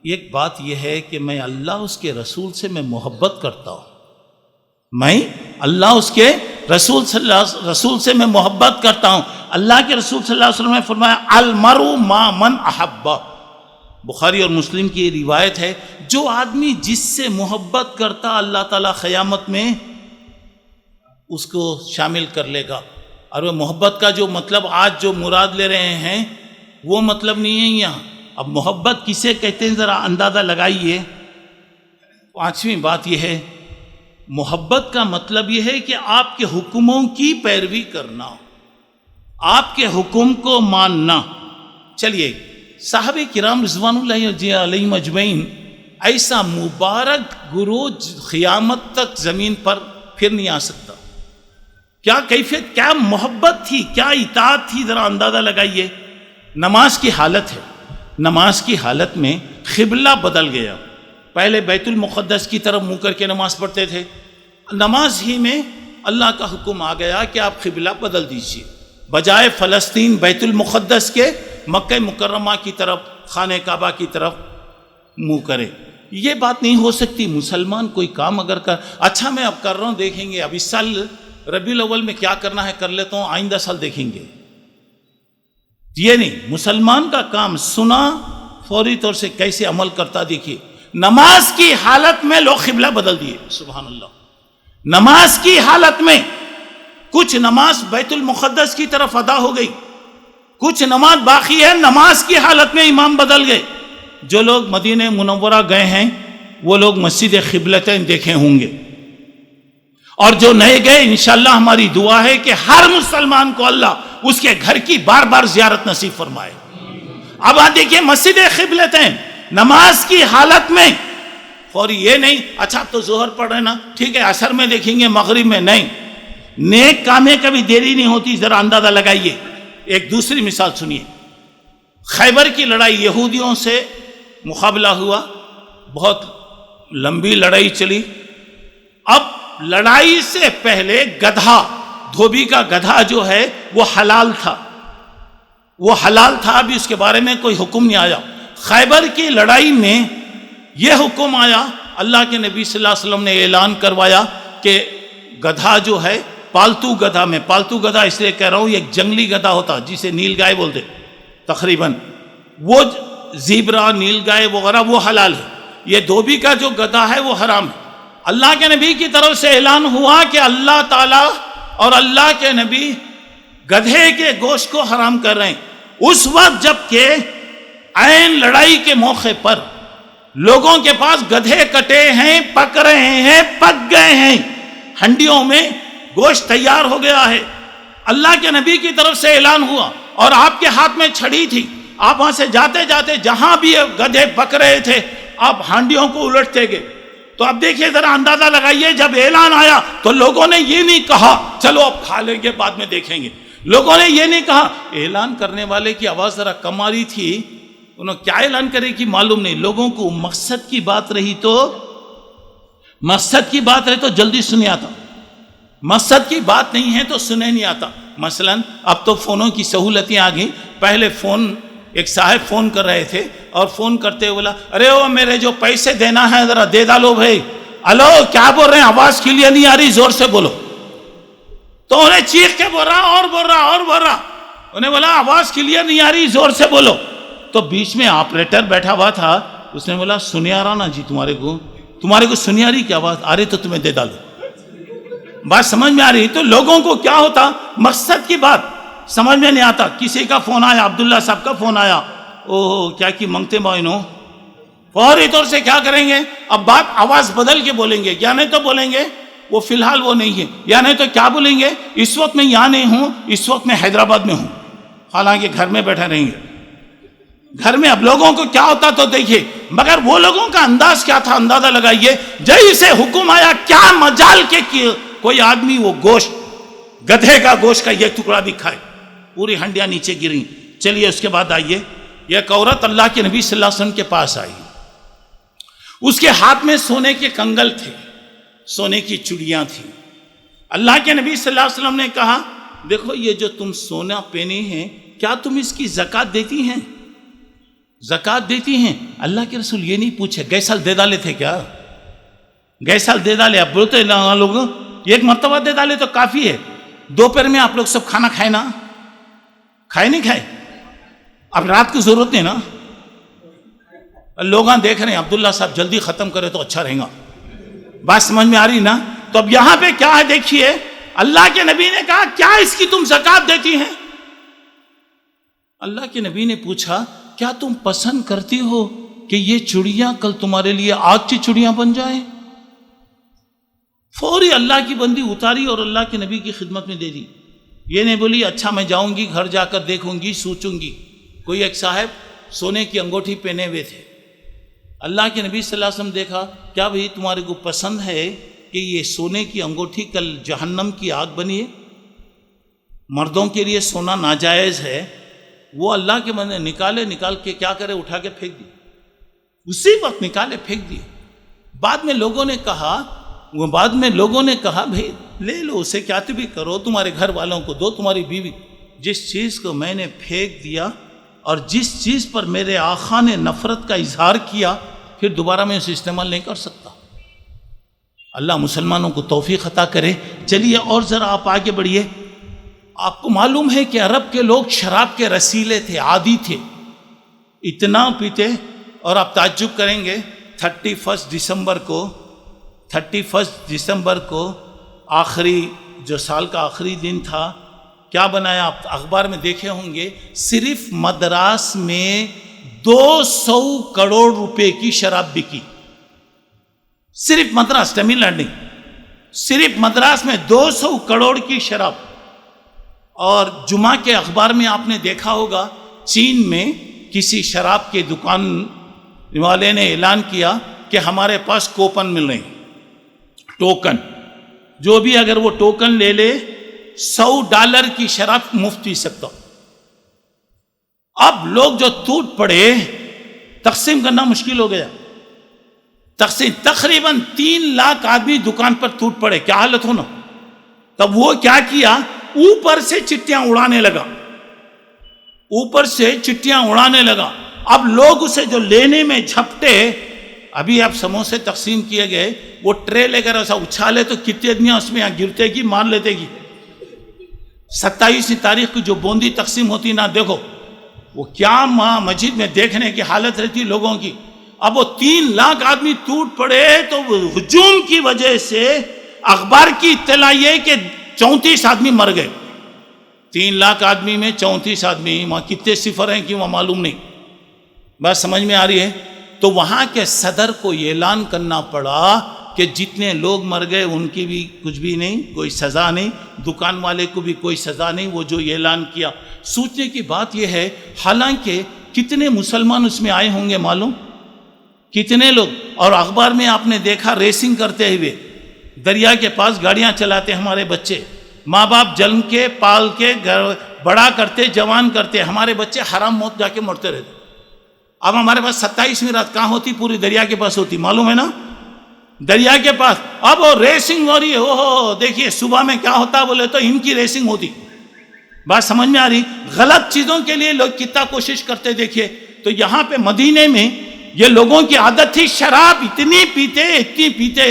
ایک بات یہ ہے کہ میں اللہ اس کے رسول سے میں محبت کرتا ہوں، میں اللہ اس کے رسول سے میں محبت کرتا ہوں۔ اللہ کے رسول صلی اللہ علیہ وسلم نے فرمایا، المرء مع من احب، بخاری اور مسلم کی روایت ہے، جو آدمی جس سے محبت کرتا اللہ تعالیٰ قیامت میں اس کو شامل کر لے گا۔ اور وہ محبت کا جو مطلب آج جو مراد لے رہے ہیں وہ مطلب نہیں ہے یہاں۔ اب محبت کسے کہتے ہیں ذرا اندازہ لگائیے۔ پانچویں بات یہ ہے، محبت کا مطلب یہ ہے کہ آپ کے حکموں کی پیروی کرنا، آپ کے حکم کو ماننا۔ چلیے، صحابہ کرام رضوان اللہ علیہم اجمعین، ایسا مبارک گروہ قیامت تک زمین پر پھر نہیں آ سکتا۔ کیا کیفیت، کیا محبت تھی، کیا اطاعت تھی، ذرا اندازہ لگائیے۔ نماز کی حالت ہے، نماز کی حالت میں قبلہ بدل گیا، پہلے بیت المقدس کی طرف منہ کر کے نماز پڑھتے تھے، نماز ہی میں اللہ کا حکم آ گیا کہ آپ قبلہ بدل دیجیے، بجائے فلسطین بیت المقدس کے مکہ مکرمہ کی طرف، خانہ کعبہ کی طرف منہ کرے۔ یہ بات نہیں ہو سکتی. مسلمان کوئی کام اگر اچھا میں اب کر رہا ہوں دیکھیں گے، اب اس سال ربیع الاول میں کیا کرنا ہے کر لیتا ہوں، آئندہ سال دیکھیں گے. یہ نہیں، مسلمان کا کام سنا فوری طور سے کیسے عمل کرتا دیکھیے. نماز کی حالت میں لوگ قبلہ بدل دیے، سبحان اللہ. نماز کی حالت میں کچھ نماز بیت المقدس کی طرف ادا ہو گئی، کچھ نماز باقی ہے، نماز کی حالت میں امام بدل گئے. جو لوگ مدینہ منورہ گئے ہیں وہ لوگ مسجد قبلتین دیکھے ہوں گے، اور جو نئے گئے انشاءاللہ ہماری دعا ہے کہ ہر مسلمان کو اللہ اس کے گھر کی بار بار زیارت نصیب فرمائے. اب آپ دیکھیے مسجد قبلتین نماز کی حالت میں فوری یہ نہیں اچھا اب تو ظہر پڑھ رہے نا ٹھیک ہے عصر میں دیکھیں گے مغرب میں نہیں. نیک کام میں کبھی دیری نہیں ہوتی، ذرا اندازہ لگائیے. ایک دوسری مثال سنیے. خیبر کی لڑائی یہودیوں سے مقابلہ ہوا، بہت لمبی لڑائی چلی. اب لڑائی سے پہلے گدھا، دھوبی کا گدھا جو ہے وہ حلال تھا، وہ حلال تھا، ابھی اس کے بارے میں کوئی حکم نہیں آیا. خیبر کی لڑائی میں یہ حکم آیا، اللہ کے نبی صلی اللہ علیہ وسلم نے اعلان کروایا کہ گدھا جو ہے پالتو گدھا، میں پالتو گدھا اس لیے کہہ رہا ہوں، یہ ایک جنگلی گدھا ہوتا جسے نیل گائے بولتے تقریباً، وہ زیبرا نیل گائے وغیرہ وہ حلال ہے. یہ دھوبی کا جو گدھا ہے وہ حرام ہے. اللہ کے نبی کی طرف سے اعلان ہوا کہ اللہ تعالیٰ اور اللہ کے نبی گدھے کے گوشت کو حرام کر رہے ہیں. اس وقت جب کہ عین لڑائی کے موقع پر لوگوں کے پاس گدھے کٹے ہیں، پک رہے ہیں، پک گئے ہیں، ہنڈیوں میں گوشت تیار ہو گیا ہے. اللہ کے نبی کی طرف سے اعلان ہوا اور آپ کے ہاتھ میں چھڑی تھی. آپ وہاں سے جاتے جاتے جہاں بھی گدھے پک رہے تھے آپ ہانڈیوں کو الٹتے گئے. تو اب دیکھیے ذرا اندازہ لگائیے، جب اعلان آیا تو لوگوں نے یہ نہیں کہا چلو اب کھا لیں گے بعد میں دیکھیں گے. لوگوں نے یہ نہیں کہا. اعلان کرنے والے کی آواز ذرا کم آ رہی تھی، انہوں کیا اعلان کرے کہ معلوم نہیں. لوگوں کو مقصد کی بات رہی تو جلدی سنے آتا، مقصد کی بات نہیں ہے تو سنے نہیں آتا. مثلا اب تو فونوں کی سہولتیں آ گئیں. پہلے فون ایک صاحب فون کر رہے تھے اور فون کرتے ہوئے بولا ارے وہ میرے جو پیسے دینا ہے ذرا دے ڈالو بھائی. ہلو کیا بول رہے ہیں، آواز کلیئر نہیں آ رہی، زور سے بولو. تو انہیں چیخ کے بول رہا، انہیں بولا آواز کلیئر نہیں آ رہی، زور سے بولو. تو بیچ میں آپریٹر بیٹھا ہوا تھا، اس نے بولا سنی آ رہا نا جی، تمہارے کو سنی آ رہی کیا آواز آ رہی تو تمہیں دے ڈالو. بات سمجھ میں آ رہی. تو لوگوں کو کیا ہوتا، مقصد کی بات سمجھ میں نہیں آتا. کسی کا فون آیا، عبداللہ صاحب کا فون آیا، اوہ کیا کی منگتے بائنو، فوری طور سے کیا کریں گے، اب بات آواز بدل کے بولیں گے. یا نہیں تو بولیں گے وہ فی الحال وہ نہیں ہے، یا نہیں تو کیا بولیں گے، اس وقت میں یہاں نہیں ہوں، اس وقت میں حیدرآباد میں ہوں، حالانکہ گھر میں بیٹھے رہیں گے. گھر میں اب لوگوں کو کیا ہوتا تو دیکھیے. مگر وہ لوگوں کا انداز کیا تھا، اندازہ لگائیے. جیسے حکم آیا کیا مجال کے کوئی آدمی وہ گوشت، گدھے کا گوشت کا یہ ٹکڑا بھی کھائے. پوری ہنڈیاں نیچے گریں. چلیے اس کے بعد آئیے، ایک عورت اللہ کے نبی صلی اللہ علیہ وسلم کے پاس آئی. اس کے ہاتھ میں سونے کے کنگل تھے، سونے کی چڑیاں تھیں. اللہ کے نبی صلی اللہ علیہ وسلم نے کہا دیکھو یہ جو تم سونا پہنے ہیں کیا تم اس کی زکوٰۃ دیتی ہیں؟ زکوٰۃ دیتی ہیں؟ اللہ کے رسول یہ نہیں پوچھے گئے سال دے ڈالے تھے کیا، گئے سال دے ڈالے. اب بولتے لوگ ایک مرتبہ دے ڈالے تو کافی ہے. دوپہر میں آپ لوگ سب کھانا کھائے نا، کھائے نہیں کھائے؟ اب رات کی ضرورت نہیں نا. لوگ دیکھ رہے ہیں عبداللہ صاحب جلدی ختم کرے تو اچھا رہے گا. بات سمجھ میں آ رہی نا. تو اب یہاں پہ کیا ہے دیکھیے، اللہ کے نبی نے کہا کیا اس کی تم زکوٰۃ دیتی ہیں؟ اللہ کے نبی نے پوچھا کیا تم پسند کرتی ہو کہ یہ چڑیاں کل تمہارے لیے آگ کی چڑیاں بن جائیں؟ فوری اللہ کی بندی اتاری اور اللہ کے نبی کی خدمت میں دے دی. یہ نہیں بولی اچھا میں جاؤں گی گھر جا کر دیکھوں گی سوچوں گی. کوئی ایک صاحب سونے کی انگوٹھی پہنے ہوئے تھے. اللہ کے نبی صلی اللہ علیہ وسلم دیکھا کیا بھئی تمہارے کو پسند ہے کہ یہ سونے کی انگوٹھی کل جہنم کی آگ بنی ہے؟ مردوں کے لیے سونا ناجائز ہے. وہ اللہ کے بندے نکال کے کیا کرے، اٹھا کے پھینک دی. اسی وقت نکالے پھینک دیے. بعد میں لوگوں نے کہا بھئی لے لو اسے، کیا بھی کرو، تمہارے گھر والوں کو دو، تمہاری بیوی. جس چیز کو میں نے پھینک دیا اور جس چیز پر میرے آقا نے نفرت کا اظہار کیا پھر دوبارہ میں اسے استعمال نہیں کر سکتا۔ اللہ مسلمانوں کو توفیق عطا کرے۔ چلیے اور ذرا آپ آگے بڑھیے۔ آپ کو معلوم ہے کہ عرب کے لوگ شراب کے رسیلے تھے، عادی تھے، اتنا پیتے، اور آپ تعجب کریں گے 31 دسمبر کو آخری جو سال کا آخری دن تھا، کیا بنایا؟ آپ اخبار میں دیکھے ہوں گے، صرف مدراس میں 200 کروڑ روپے کی شراب بکی، صرف مدراس، تمل ناڈو نہیں، صرف مدراس میں 200 کروڑ کی شراب۔ اور جمعہ کے اخبار میں آپ نے دیکھا ہوگا، چین میں کسی شراب کے دکان والے نے اعلان کیا کہ ہمارے پاس کوپن مل رہے ہیں، ٹوکن، جو بھی اگر وہ ٹوکن لے لے $100 کی شراب مفت پی سکتا۔ اب لوگ جو ٹوٹ پڑے، تقسیم کرنا مشکل ہو گیا، تقریباً 3 لاکھ آدمی دکان پر ٹوٹ پڑے، کیا حالت ہونا۔ تب وہ کیا کیا، اوپر سے چٹیاں اڑانے لگا، اوپر سے چٹیاں اڑانے لگا۔ اب لوگ اسے جو لینے میں جھپٹے، ابھی اب سموسے تقسیم کیے گئے، وہ ٹرے لے کر ایسا اچھالے تو کتنے آدمیاں اس میں یہاں گرتے گی، مار لیتے گی۔ 27 تاریخ کو جو بوندی تقسیم ہوتی نہ، دیکھو وہ کیا مسجد میں دیکھنے کی حالت رہتی لوگوں کی۔ اب وہ 3 لاکھ آدمی ٹوٹ پڑے تو ہجوم کی وجہ سے اخبار کی اطلاع یہ کہ 34 آدمی مر گئے۔ 3 لاکھ آدمی میں 34 آدمی، وہاں کتنے صفر ہیں کہ وہاں معلوم نہیں۔ بات سمجھ میں آ رہی ہے؟ تو وہاں کے صدر کو اعلان کرنا پڑا کہ جتنے لوگ مر گئے ان کی بھی کچھ بھی نہیں، کوئی سزا نہیں، دکان والے کو بھی کوئی سزا نہیں، وہ جو اعلان کیا۔ سوچنے کی بات یہ ہے، حالانکہ کتنے مسلمان اس میں آئے ہوں گے معلوم، کتنے لوگ، اور اخبار میں آپ نے دیکھا ریسنگ کرتے ہوئے دریا کے پاس گاڑیاں چلاتے ہمارے بچے، ماں باپ جنم کے پال کے بڑا کرتے، جوان کرتے، ہمارے بچے حرام موت جا کے مرتے رہتے۔ اب ہمارے پاس 27ویں رات کہاں ہوتی؟ پوری دریا کے پاس ہوتی، معلوم ہے نا، دریا کے پاس۔ اب وہ ریسنگ ہو رہی ہے، اوہ دیکھیے صبح میں کیا ہوتا بولے تو ان کی ریسنگ ہوتی۔ بات سمجھ میں آ رہی؟ غلط چیزوں کے لیے لوگ کتنا کوشش کرتے دیکھیے۔ تو یہاں پہ مدینے میں یہ لوگوں کی عادت تھی، شراب اتنی پیتے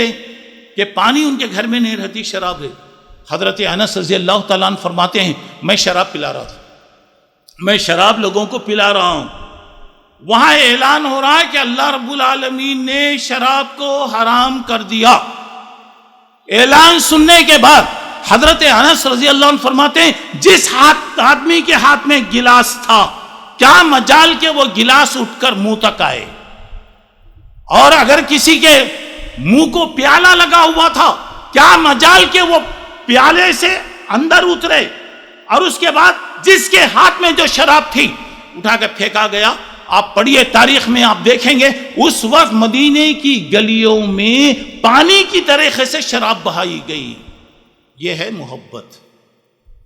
کہ پانی ان کے گھر میں نہیں رہتی، شراب ہے۔ حضرت انس رضی اللہ تعالیٰ عنہ فرماتے ہیں، میں شراب پلا رہا تھا، میں شراب لوگوں کو پلا رہا ہوں، وہاں اعلان ہو رہا ہے کہ اللہ رب العالمین نے شراب کو حرام کر دیا۔ اعلان سننے کے بعد حضرت انس رضی اللہ عنہ فرماتے ہیں، جس آدمی کے ہاتھ میں گلاس تھا، کیا مجال کہ وہ گلاس اٹھ کر منہ تک آئے، اور اگر کسی کے منہ کو پیالہ لگا ہوا تھا، کیا مجال کہ وہ پیالے سے اندر اترے، اور اس کے بعد جس کے ہاتھ میں جو شراب تھی اٹھا کر پھینکا گیا۔ آپ پڑھیے تاریخ میں، آپ دیکھیں گے اس وقت مدینے کی گلیوں میں پانی کی طریقے سے شراب بہائی گئی۔ یہ ہے محبت،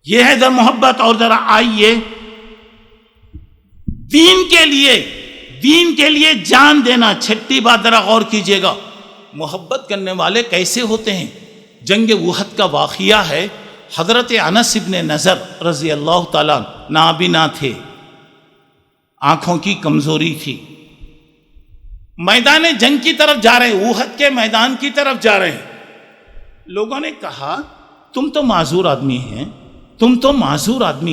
یہ ہے در محبت۔ اور ذرا آئیے، دین کے لیے جان دینا، چھٹی بات ذرا غور کیجئے گا، محبت کرنے والے کیسے ہوتے ہیں۔ جنگ احد کا واقعہ ہے، حضرت انس ابن نضر رضی اللہ تعالیٰ نابینا تھے، آنکھوں کی کمزوری تھی، میدان جنگ کی طرف جا رہے ہیں، احد کے میدان کی طرف جا رہے ہیں۔ لوگوں نے کہا تم تو معذور آدمی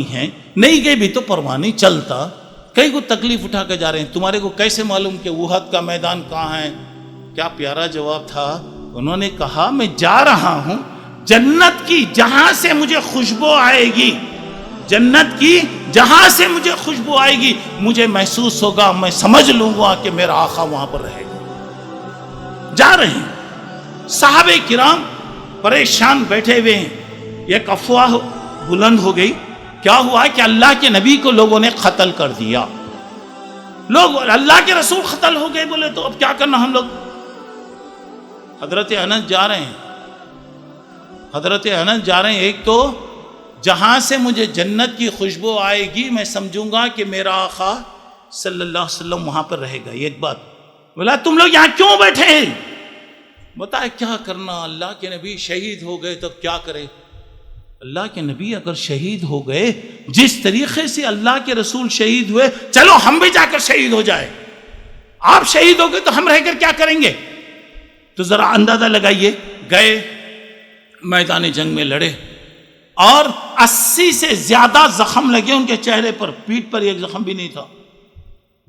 ہیں، نہیں گئے بھی تو پرواہ نہیں چلتا، کئی کو تکلیف اٹھا کے جا رہے ہیں، تمہارے کو کیسے معلوم کہ احد کا میدان کہاں ہے؟ کیا پیارا جواب تھا، انہوں نے کہا میں جا رہا ہوں جنت کی جہاں سے مجھے خوشبو آئے گی، جنت کی جہاں سے مجھے خوشبو آئے گی، مجھے محسوس ہوگا، میں سمجھ لوں گا کہ میرا آقا وہاں پر رہے گا۔ جا رہے ہیں صحابہ کرام پریشان بیٹھے ہوئے ہیں، ایک افواہ بلند ہو گئی، کیا ہوا کہ اللہ کے نبی کو لوگوں نے قتل کر دیا، لوگ اللہ کے رسول قتل ہو گئے، بولے تو اب کیا کرنا ہم لوگ۔ حضرت انس جا رہے ہیں، ایک تو جہاں سے مجھے جنت کی خوشبو آئے گی میں سمجھوں گا کہ میرا آقا صلی اللہ علیہ وسلم وہاں پر رہے گا، یہ ایک بات۔ بولا تم لوگ یہاں کیوں بیٹھے ہیں؟ بتائے کیا کرنا، اللہ کے نبی شہید ہو گئے تب کیا کرے۔ اللہ کے نبی اگر شہید ہو گئے، جس طریقے سے اللہ کے رسول شہید ہوئے، چلو ہم بھی جا کر شہید ہو جائے۔ آپ شہید ہو گئے تو ہم رہ کر کیا کریں گے؟ تو ذرا اندازہ لگائیے، گئے میدان جنگ میں لڑے اور 80 سے زیادہ زخم لگے ان کے چہرے پر، پیٹھ پر ایک زخم بھی نہیں تھا۔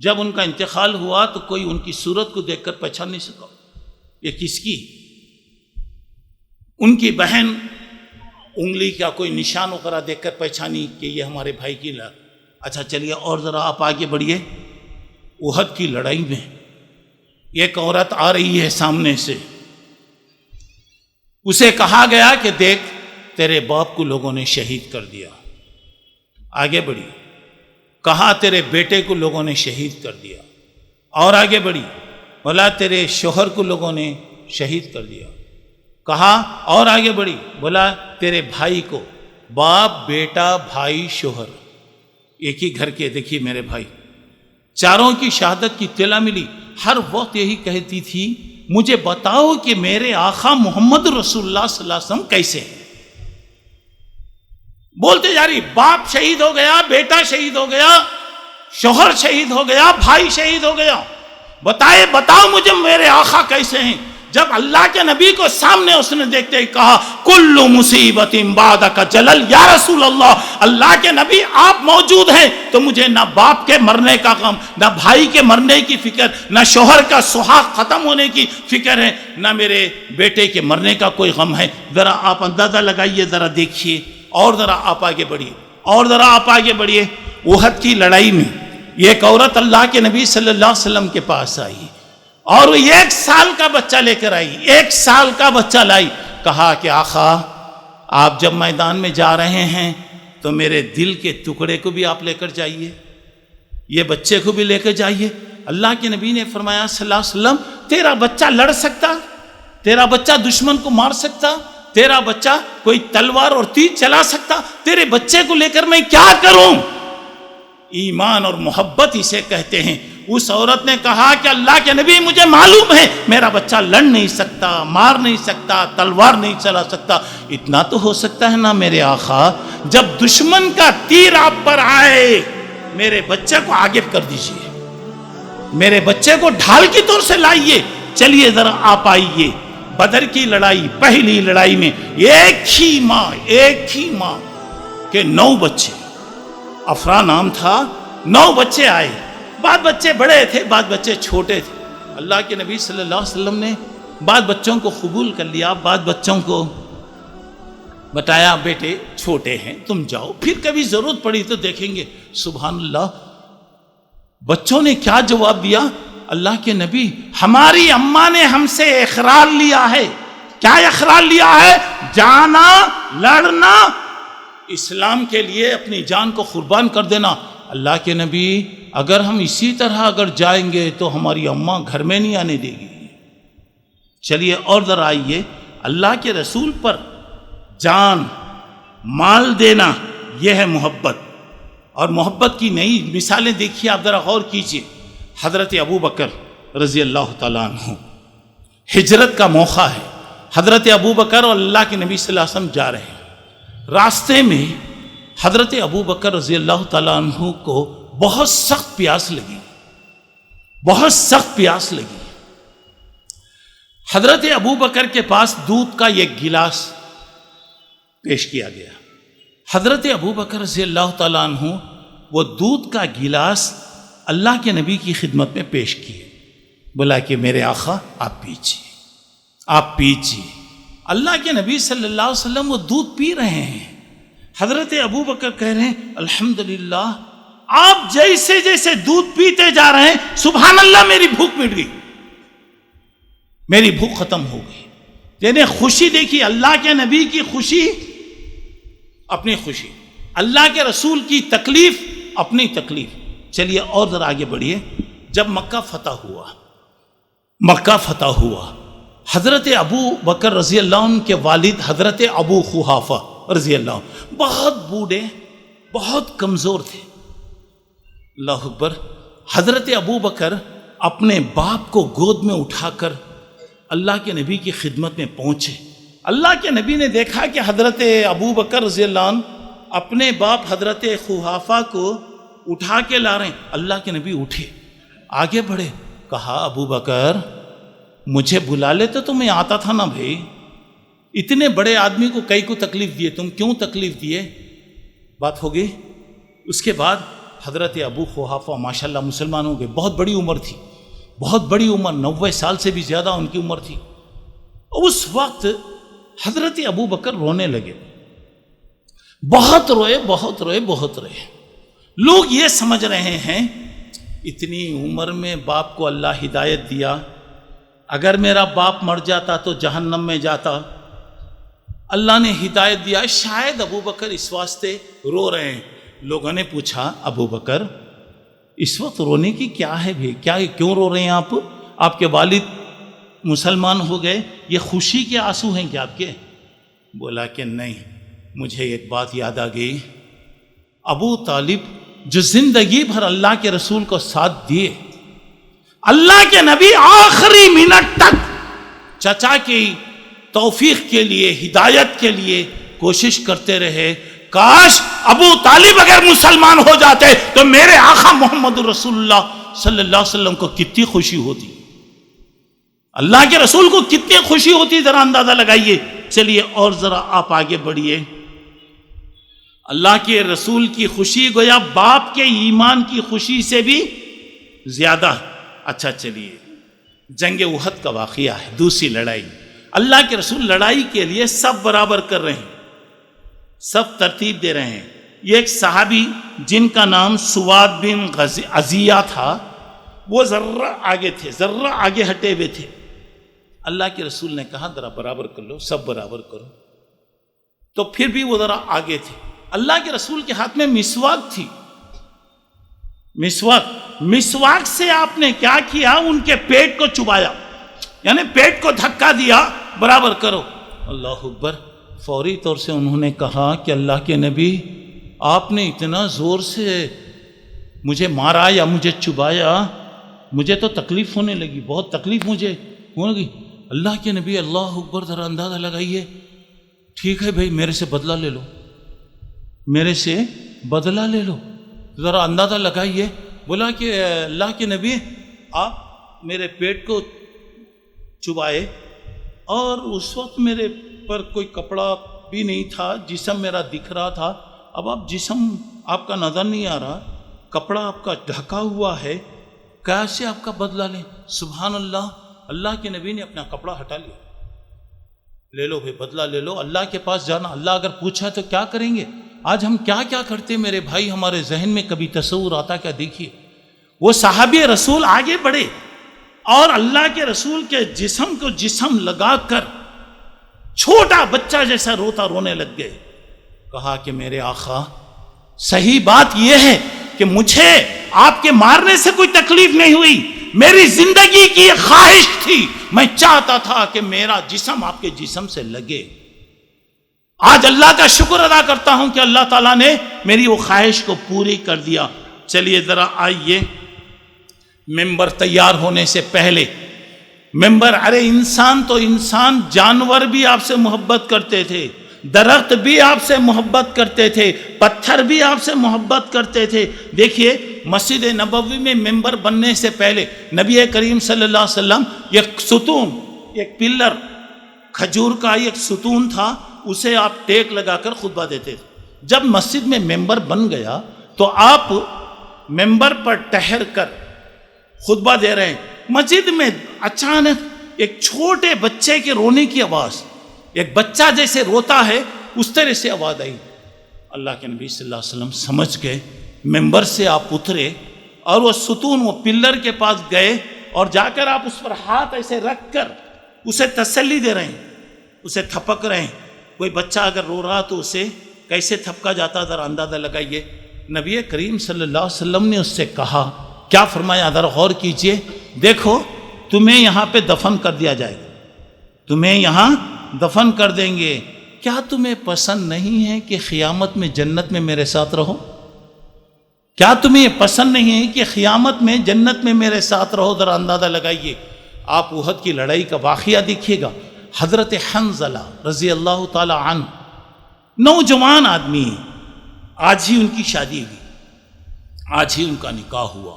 جب ان کا انتقال ہوا تو کوئی ان کی صورت کو دیکھ کر پہچان نہیں سکا یہ کس کی؟ ان کی بہن انگلی کا کوئی نشان وغیرہ دیکھ کر پہچانی کہ یہ ہمارے بھائی کی اچھا چلیے اور ذرا آپ آگے بڑھیے۔ احد کی لڑائی میں ایک عورت آ رہی ہے سامنے سے، اسے کہا گیا کہ دیکھ تیرے باپ کو لوگوں نے شہید کر دیا۔ آگے بڑھی، کہا تیرے بیٹے کو لوگوں نے شہید کر دیا، اور آگے بڑھی، بولا تیرے شوہر کو لوگوں نے شہید کر دیا، کہا اور آگے بڑھی، بولا تیرے بھائی کو، باپ بیٹا بھائی شوہر ایک ہی گھر کے، دیکھیے میرے بھائی، چاروں کی شہادت کی اطلاع ملی۔ ہر وقت یہی کہتی تھی مجھے بتاؤ کہ میرے آقا محمد رسول اللہ صلی اللہ علیہ وسلم کیسے ہیں۔ بولتے جا رہی، باپ شہید ہو گیا، بیٹا شہید ہو گیا، شوہر شہید ہو گیا، بھائی شہید ہو گیا، بتاؤ مجھے میرے آقا کیسے ہیں۔ جب اللہ کے نبی کو سامنے اس نے دیکھتے ہی کہا کل مصیبت بعدک جلل، یا رسول اللہ کے نبی آپ موجود ہیں تو مجھے نہ باپ کے مرنے کا غم، نہ بھائی کے مرنے کی فکر، نہ شوہر کا سہاگ ختم ہونے کی فکر ہے، نہ میرے بیٹے کے مرنے کا کوئی غم ہے۔ ذرا آپ اندازہ لگائیے، ذرا دیکھیے، اور ذرا آپ آگے بڑھیے، اور ذرا آپ آگے بڑھیے۔ احد کی لڑائی میں ایک عورت اللہ کے نبی صلی اللہ علیہ وسلم کے پاس آئی اور وہ 1 سال کا بچہ لے کر آئی، 1 سال کا بچہ لائی، کہا کہ آقا آپ جب میدان میں جا رہے ہیں تو میرے دل کے ٹکڑے کو بھی آپ لے کر جائیے، یہ بچے کو بھی لے کر جائیے۔ اللہ کے نبی نے فرمایا صلی اللہ علیہ وسلم تیرا بچہ لڑ سکتا، تیرا بچہ دشمن کو مار سکتا، تیرا بچہ کوئی تلوار اور تیر چلا سکتا، تیرے بچے کو لے کر میں کیا کروں؟ ایمان اور محبت اسے کہتے ہیں۔ اس عورت نے کہا کہ اللہ کے نبی مجھے معلوم ہے میرا بچہ لڑ نہیں سکتا، مار نہیں سکتا، تلوار نہیں چلا سکتا، اتنا تو ہو سکتا ہے نا میرے آقا، جب دشمن کا تیر آپ پر آئے میرے بچے کو آگے کر دیجئے، میرے بچے کو ڈھال کی طور سے لائیے، چلیے ذرا آپ آئیے۔ بدر کی لڑائی، پہلی لڑائی میں ایک ہی ماں کے 9 بچے، افرا نام تھا، 9 بچے آئے، بعض بچے بڑے تھے، بعض بچے چھوٹے تھے۔ اللہ کے نبی صلی اللہ علیہ وسلم نے بعض بچوں کو قبول کر لیا، بعض بچوں کو بتایا بیٹے چھوٹے ہیں تم جاؤ، پھر کبھی ضرورت پڑی تو دیکھیں گے۔ سبحان اللہ، بچوں نے کیا جواب دیا؟ اللہ کے نبی ہماری اماں نے ہم سے اقرار لیا ہے۔ کیا اقرار لیا ہے؟ جانا، لڑنا، اسلام کے لیے اپنی جان کو قربان کر دینا۔ اللہ کے نبی اگر ہم اسی طرح اگر جائیں گے تو ہماری اماں گھر میں نہیں آنے دے گی۔ چلیے اور ذرا آئیے، اللہ کے رسول پر جان مال دینا یہ ہے محبت، اور محبت کی نئی مثالیں دیکھیے، آپ ذرا غور کیجیے۔ حضرت ابو بکر رضی اللہ تعالیٰ عنہ، ہجرت کا موقع ہے، حضرت ابو بکر اور اللہ کے نبی صلی اللہ علیہ وسلم جا رہے ہیں، راستے میں حضرت ابو بکر رضی اللہ تعالیٰ عنہ کو بہت سخت پیاس لگی، بہت سخت پیاس لگی۔ حضرت ابو بکر کے پاس دودھ کا ایک گلاس پیش کیا گیا۔ حضرت ابو بکر رضی اللہ تعالیٰ عنہ وہ دودھ کا گلاس اللہ کے نبی کی خدمت میں پیش کیے، بولا کہ میرے آقا آپ پیجیے، آپ پیجیے۔ اللہ کے نبی صلی اللہ علیہ وسلم وہ دودھ پی رہے ہیں، حضرت ابو بکر کہہ رہے ہیں الحمدللہ، آپ جیسے جیسے دودھ پیتے جا رہے ہیں سبحان اللہ میری بھوک مٹ گئی، میری بھوک ختم ہو گئی۔ یعنی خوشی دیکھیے، اللہ کے نبی کی خوشی اپنی خوشی، اللہ کے رسول کی تکلیف اپنی تکلیف۔ چلیے اور ذرا آگے بڑھیے۔ جب مکہ فتح ہوا، حضرت ابو بکر رضی اللہ عنہ کے والد حضرت ابو قحافہ رضی اللہ عنہ بہت بوڑھے، بہت کمزور تھے۔ اللہ اکبر۔ حضرت ابو بکر اپنے باپ کو گود میں اٹھا کر اللہ کے نبی کی خدمت میں پہنچے۔ اللہ کے نبی نے دیکھا کہ حضرت ابو بکر رضی اللہ عنہ اپنے باپ حضرت قحافہ کو اٹھا کے لا رہے ہیں۔ اللہ کے نبی اٹھے، آگے بڑھے، کہا ابو بکر مجھے بلا لیتے تو میں آتا تھا نا بھائی، اتنے بڑے آدمی کو کئی کو تکلیف دیے، تم کیوں تکلیف دیے؟ بات ہو گئی۔ اس کے بعد حضرت ابو قحافہ ماشاءاللہ مسلمان ہو گئے، بہت بڑی عمر تھی، بہت بڑی عمر، 90 سال سے بھی زیادہ ان کی عمر تھی۔ اس وقت حضرت ابو بکر رونے لگے، بہت روئے بہت روئے بہت روئے۔ لوگ یہ سمجھ رہے ہیں اتنی عمر میں باپ کو اللہ ہدایت دیا، اگر میرا باپ مر جاتا تو جہنم میں جاتا، اللہ نے ہدایت دیا، شاید ابو بکر اس واسطے رو رہے ہیں۔ لوگوں نے پوچھا ابو بکر اس وقت رونے کی کیا ہے بھی، کیوں رو رہے ہیں آپ کے والد مسلمان ہو گئے، یہ خوشی کے آنسو ہیں کیا آپ کے؟ بولا کہ نہیں، مجھے ایک بات یاد آ گئی، ابو طالب جو زندگی بھر اللہ کے رسول کو ساتھ دیے، اللہ کے نبی آخری منٹ تک چچا کی توفیق کے لیے، ہدایت کے لیے کوشش کرتے رہے۔ کاش ابو طالب اگر مسلمان ہو جاتے تو میرے آقا محمد رسول اللہ صلی اللہ علیہ وسلم کو کتنی خوشی ہوتی، اللہ کے رسول کو کتنی خوشی ہوتی، ذرا اندازہ لگائیے۔ چلیے اور ذرا آپ آگے بڑھیے۔ اللہ کے رسول کی خوشی گویا باپ کے ایمان کی خوشی سے بھی زیادہ۔ اچھا چلیے، جنگ احد کا واقعہ ہے، دوسری لڑائی۔ اللہ کے رسول لڑائی کے لیے سب برابر کر رہے ہیں، سب ترتیب دے رہے ہیں۔ یہ ایک صحابی جن کا نام سواد بن عزیہ تھا، وہ ذرہ آگے تھے، ذرہ آگے ہٹے ہوئے تھے۔ اللہ کے رسول نے کہا ذرا برابر کر لو، سب برابر کرو، تو پھر بھی وہ ذرا آگے تھے۔ اللہ کے رسول کے ہاتھ میں مسواک تھی، مسواک سے آپ نے کیا کیا، ان کے پیٹ کو چبایا، یعنی پیٹ کو دھکا دیا، برابر کرو۔ اللہ اکبر۔ فوری طور سے انہوں نے کہا کہ اللہ کے نبی آپ نے اتنا زور سے مجھے مارا یا مجھے چبایا، مجھے تو تکلیف ہونے لگی، بہت تکلیف مجھے ہونے لگی۔ اللہ کے نبی اللہ اکبر، ذرا اندازہ لگائیے، ٹھیک ہے بھائی میرے سے بدلہ لے لو، میرے سے بدلہ لے لو، ذرا اندازہ لگائیے۔ بولا کہ اللہ کے نبی آپ میرے پیٹ کو چبائے، اور اس وقت میرے پر کوئی کپڑا بھی نہیں تھا، جسم میرا دکھ رہا تھا، اب آپ جسم آپ کا نظر نہیں آ رہا، کپڑا آپ کا ڈھکا ہوا ہے، کیسے آپ کا بدلہ لیں؟ سبحان اللہ۔ اللہ کے نبی نے اپنا کپڑا ہٹا لیا، لے لو بھائی بدلہ لے لو، اللہ کے پاس جانا، اللہ اگر پوچھا تو کیا کریں گے؟ آج ہم کیا کیا کرتے میرے بھائی، ہمارے ذہن میں کبھی تصور آتا کیا؟ دیکھیے وہ صحابی رسول آگے بڑھے اور اللہ کے رسول کے جسم کو جسم لگا کر چھوٹا بچہ جیسا رونے لگ گئے۔ کہا کہ میرے آقا صحیح بات یہ ہے کہ مجھے آپ کے مارنے سے کوئی تکلیف نہیں ہوئی، میری زندگی کی ایک خواہش تھی، میں چاہتا تھا کہ میرا جسم آپ کے جسم سے لگے۔ آج اللہ کا شکر ادا کرتا ہوں کہ اللہ تعالیٰ نے میری وہ خواہش کو پوری کر دیا۔ چلیے ذرا آئیے، ممبر تیار ہونے سے پہلے ممبر، ارے انسان تو انسان، جانور بھی آپ سے محبت کرتے تھے، درخت بھی آپ سے محبت کرتے تھے، پتھر بھی آپ سے محبت کرتے تھے۔ دیکھیے مسجد نبوی میں ممبر بننے سے پہلے نبی کریم صلی اللہ علیہ وسلم ایک ستون، ایک پلر، کھجور کا ایک ستون تھا، اسے آپ ٹیک لگا کر خطبہ دیتے تھے۔ جب مسجد میں ممبر بن گیا تو آپ ممبر پر ٹہر کر خطبہ دے رہے ہیں، مسجد میں اچانک ایک چھوٹے بچے کے رونے کی آواز، ایک بچہ جیسے روتا ہے اس طرح سے آواز آئی۔ اللہ کے نبی صلی اللہ علیہ وسلم سمجھ گئے، ممبر سے آپ اترے اور وہ ستون، وہ پلر کے پاس گئے اور جا کر آپ اس پر ہاتھ ایسے رکھ کر اسے تسلی دے رہے ہیں، اسے تھپک رہے ہیں۔ کوئی بچہ اگر رو رہا تو اسے کیسے تھپکا جاتا، ذرا اندازہ لگائیے۔ نبی کریم صلی اللہ علیہ وسلم نے اس سے کہا، کیا فرمایا؟ ذرا غور کیجئے، دیکھو تمہیں یہاں پہ دفن کر دیا جائے گا، تمہیں یہاں دفن کر دیں گے، کیا تمہیں پسند نہیں ہے کہ قیامت میں جنت میں میرے ساتھ رہو؟ کیا تمہیں پسند نہیں ہے کہ قیامت میں جنت میں میرے ساتھ رہو؟ ذرا اندازہ لگائیے۔ آپ احد کی لڑائی کا واقعہ دیکھیے گا، حضرت حنظلہ رضی اللہ تعالی عنہ نوجوان آدمی ہیں، آج ہی ان کی شادی ہوئی، آج ہی ان کا نکاح ہوا،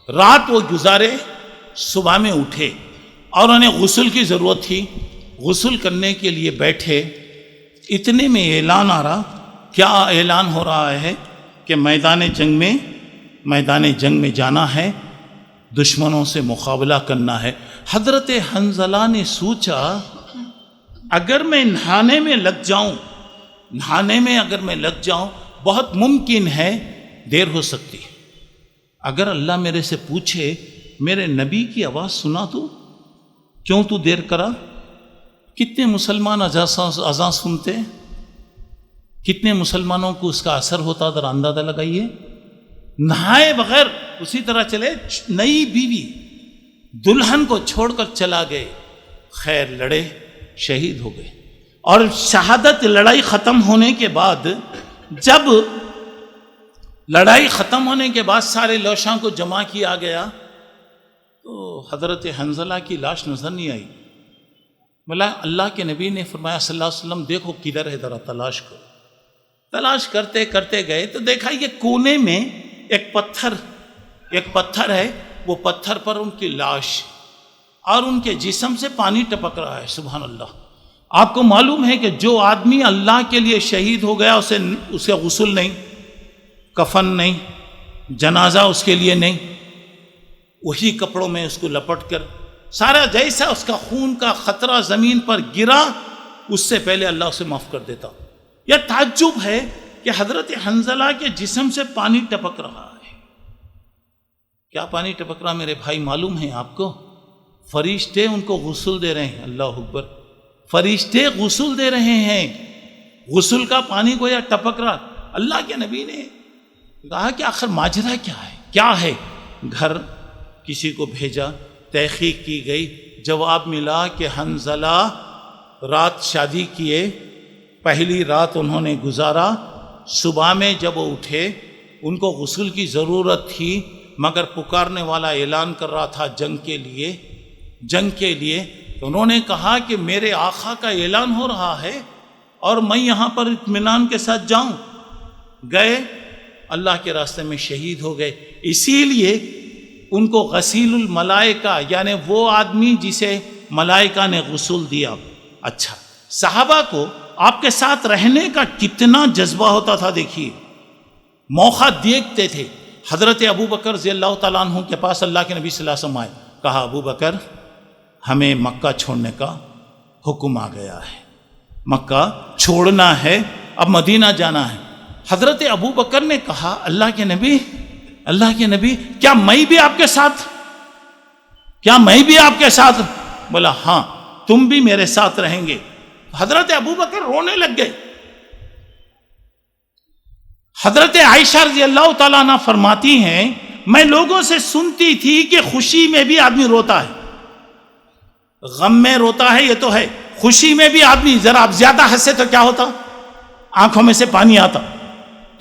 رات وہ گزارے صبح میں اٹھے اور انہیں غسل کی ضرورت تھی، غسل کرنے کے لیے بیٹھے، اتنے میں اعلان آ رہا. کیا اعلان ہو رہا ہے کہ میدان جنگ میں جانا ہے، دشمنوں سے مقابلہ کرنا ہے. حضرت حنظلہ نے سوچا اگر میں نہانے میں لگ جاؤں بہت ممکن ہے دیر ہو سکتی ہے. اگر اللہ میرے سے پوچھے میرے نبی کی آواز سنا تو کیوں تو دیر کرا؟ کتنے مسلمان اذان سنتے، کتنے مسلمانوں کو اس کا اثر ہوتا، ذرا اندازہ لگائیے. نہائے بغیر اسی طرح چلے، نئی بیوی دلہن کو چھوڑ کر چلا گئے. خیر، لڑے، شہید ہو گئے. اور شہادت لڑائی ختم ہونے کے بعد، جب لڑائی ختم ہونے کے بعد سارے لاشوں کو جمع کیا گیا تو حضرت حنظلہ کی لاش نظر نہیں آئی. بولا اللہ کے نبی نے فرمایا صلی اللہ علیہ وسلم دیکھو کدھر ہے، ذرا تلاش کرو. تلاش کرتے کرتے گئے تو دیکھا یہ کونے میں ایک پتھر ہے، وہ پتھر پر ان کی لاش اور ان کے جسم سے پانی ٹپک رہا ہے. سبحان اللہ. آپ کو معلوم ہے کہ جو آدمی اللہ کے لیے شہید ہو گیا اسے غسل نہیں، کفن نہیں، جنازہ اس کے لیے نہیں، وہی کپڑوں میں اس کو لپٹ کر سارا جیسا اس کا خون کا خطرہ زمین پر گرا اس سے پہلے اللہ اسے معاف کر دیتا. یہ تعجب ہے کہ حضرت حنظلہ کے جسم سے پانی ٹپک رہا ہے. کیا پانی ٹپک رہا میرے بھائی معلوم ہے آپ کو؟ فرشتے ان کو غسل دے رہے ہیں. اللہ اکبر. فرشتے غسل دے رہے ہیں، غسل کا پانی گویا ٹپک رہا. اللہ کے نبی نے کہا کہ آخر ماجرا کیا ہے؟ گھر کسی کو بھیجا، تحقیق کی گئی، جواب ملا کہ حنظلہ رات شادی کیے، پہلی رات انہوں نے گزارا. صبح میں جب وہ اٹھے ان کو غسل کی ضرورت تھی، مگر پکارنے والا اعلان کر رہا تھا جنگ کے لیے. تو انہوں نے کہا کہ میرے آقا کا اعلان ہو رہا ہے اور میں یہاں پر اطمینان کے ساتھ جاؤں. گئے، اللہ کے راستے میں شہید ہو گئے. اسی لیے ان کو غسیل الملائکہ، یعنی وہ آدمی جسے ملائکہ نے غسل دیا. اچھا، صحابہ کو آپ کے ساتھ رہنے کا کتنا جذبہ ہوتا تھا. دیکھیے، موقع دیکھتے تھے. حضرت ابو بکر رضی اللہ تعالیٰ عنہ کے پاس اللہ کے نبی صلی اللہ علیہ وسلم آئے، کہا ابو بکر ہمیں مکہ چھوڑنے کا حکم آ گیا ہے، مکہ چھوڑنا ہے، اب مدینہ جانا ہے. حضرت ابو بکر نے کہا اللہ کے نبی کیا میں بھی آپ کے ساتھ؟ بولا ہاں تم بھی میرے ساتھ رہیں گے. حضرت ابو بکر رونے لگ گئے. حضرت عائشہ رضی اللہ تعالیٰ عنہ فرماتی ہیں میں لوگوں سے سنتی تھی کہ خوشی میں بھی آدمی روتا ہے، غم میں روتا ہے یہ تو ہے، خوشی میں بھی آدمی ذرا اب زیادہ ہنسے تو کیا ہوتا، آنکھوں میں سے پانی آتا.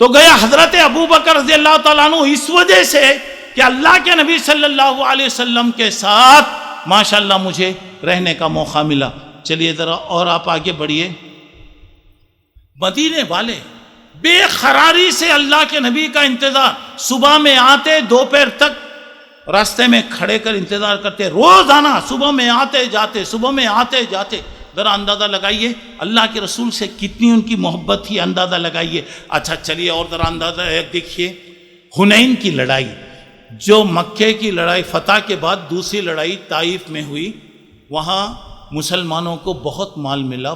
تو گیا حضرت ابو بکر رضی اللہ تعالیٰ عنہ اس وجہ سے کہ اللہ کے نبی صلی اللہ علیہ وسلم کے ساتھ ماشاءاللہ مجھے رہنے کا موقع ملا. چلیے ذرا اور آپ آگے بڑھیے. مدینے والے بے قراری سے اللہ کے نبی کا انتظار، صبح میں آتے دوپہر تک راستے میں کھڑے کر انتظار کرتے، روزانہ صبح میں آتے جاتے. ذرا اندازہ لگائیے اللہ کے رسول سے کتنی ان کی محبت تھی، اندازہ لگائیے. اچھا چلیے اور ذرا اندازہ دیکھیے. حنین کی لڑائی، جو مکے کی لڑائی فتح کے بعد دوسری لڑائی طائف میں ہوئی، وہاں مسلمانوں کو بہت مال ملا.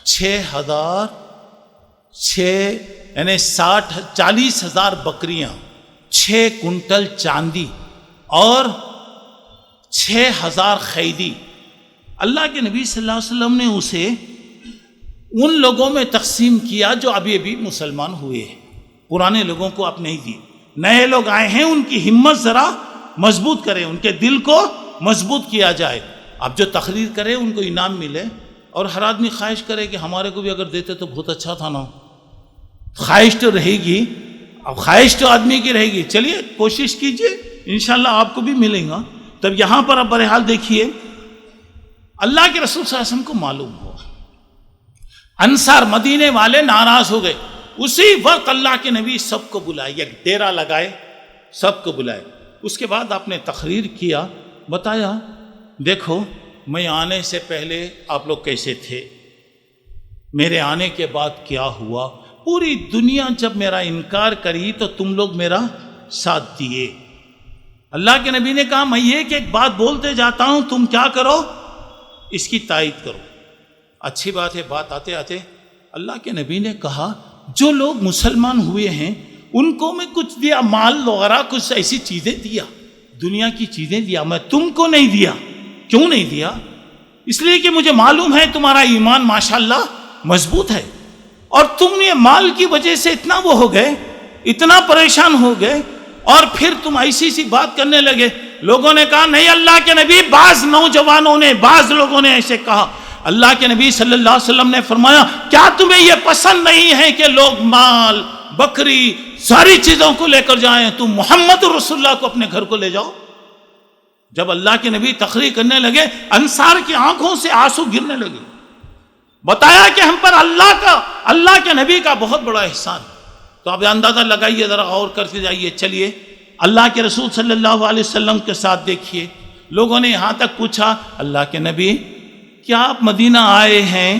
40,000 بکریاں، 6 کنٹل چاندی اور 6,000 قیدی. اللہ کے نبی صلی اللہ علیہ وسلم نے اسے ان لوگوں میں تقسیم کیا جو ابھی مسلمان ہوئے ہیں. پرانے لوگوں کو آپ نہیں دیے، نئے لوگ آئے ہیں، ان کی ہمت ذرا مضبوط کرے، ان کے دل کو مضبوط کیا جائے. اب جو تقریر کرے ان کو انعام ملے، اور ہر آدمی خواہش کرے کہ ہمارے کو بھی اگر دیتے تو بہت اچھا تھا نا. خواہش تو رہے گی، اب خواہش تو آدمی کی رہے گی. چلیے کوشش کیجئے، انشاءاللہ آپ کو بھی ملے گا. تب یہاں پر اب بہرحال دیکھیے اللہ کے رسول صلی اللہ علیہ وسلم کو معلوم ہوا، انصار مدینے والے ناراض ہو گئے. اسی وقت اللہ کے نبی سب کو بلائے، ایک ڈیرا لگائے، سب کو بلائے. اس کے بعد آپ نے تقریر کیا، بتایا دیکھو میں آنے سے پہلے آپ لوگ کیسے تھے، میرے آنے کے بعد کیا ہوا، پوری دنیا جب میرا انکار کری تو تم لوگ میرا ساتھ دیے۔ اللہ کے نبی نے کہا میں ایک ایک بات بولتے جاتا ہوں، تم کیا کرو، اس کی تائید کرو۔ اچھی بات ہے، بات آتے آتے اللہ کے نبی نے کہا جو لوگ مسلمان ہوئے ہیں ان کو میں کچھ دیا، مال وغیرہ کچھ ایسی چیزیں دیا، دنیا کی چیزیں دیا، میں تم کو نہیں دیا۔ کیوں نہیں دیا؟ اس لیے کہ مجھے معلوم ہے تمہارا ایمان ماشاءاللہ مضبوط ہے، اور تم یہ مال کی وجہ سے اتنا وہ ہو گئے، اتنا پریشان ہو گئے، اور پھر تم ایسی سی بات کرنے لگے۔ لوگوں نے کہا نہیں اللہ کے نبی، بعض نوجوانوں نے، بعض لوگوں نے ایسے کہا۔ اللہ کے نبی صلی اللہ علیہ وسلم نے فرمایا کیا تمہیں یہ پسند نہیں ہے کہ لوگ مال، بکری، ساری چیزوں کو لے کر جائیں، تم محمد رسول اللہ کو اپنے گھر کو لے جاؤ۔ جب اللہ کے نبی تقریر کرنے لگے انصار کی آنکھوں سے آنسو گرنے لگے، بتایا کہ ہم پر اللہ کے نبی کا بہت بڑا احسان۔ تو آپ اندازہ لگائیے، ذرا غور کرتے جائیے۔ چلیے اللہ کے رسول صلی اللہ علیہ وسلم کے ساتھ دیکھیے، لوگوں نے یہاں تک پوچھا اللہ کے نبی کیا آپ مدینہ آئے ہیں،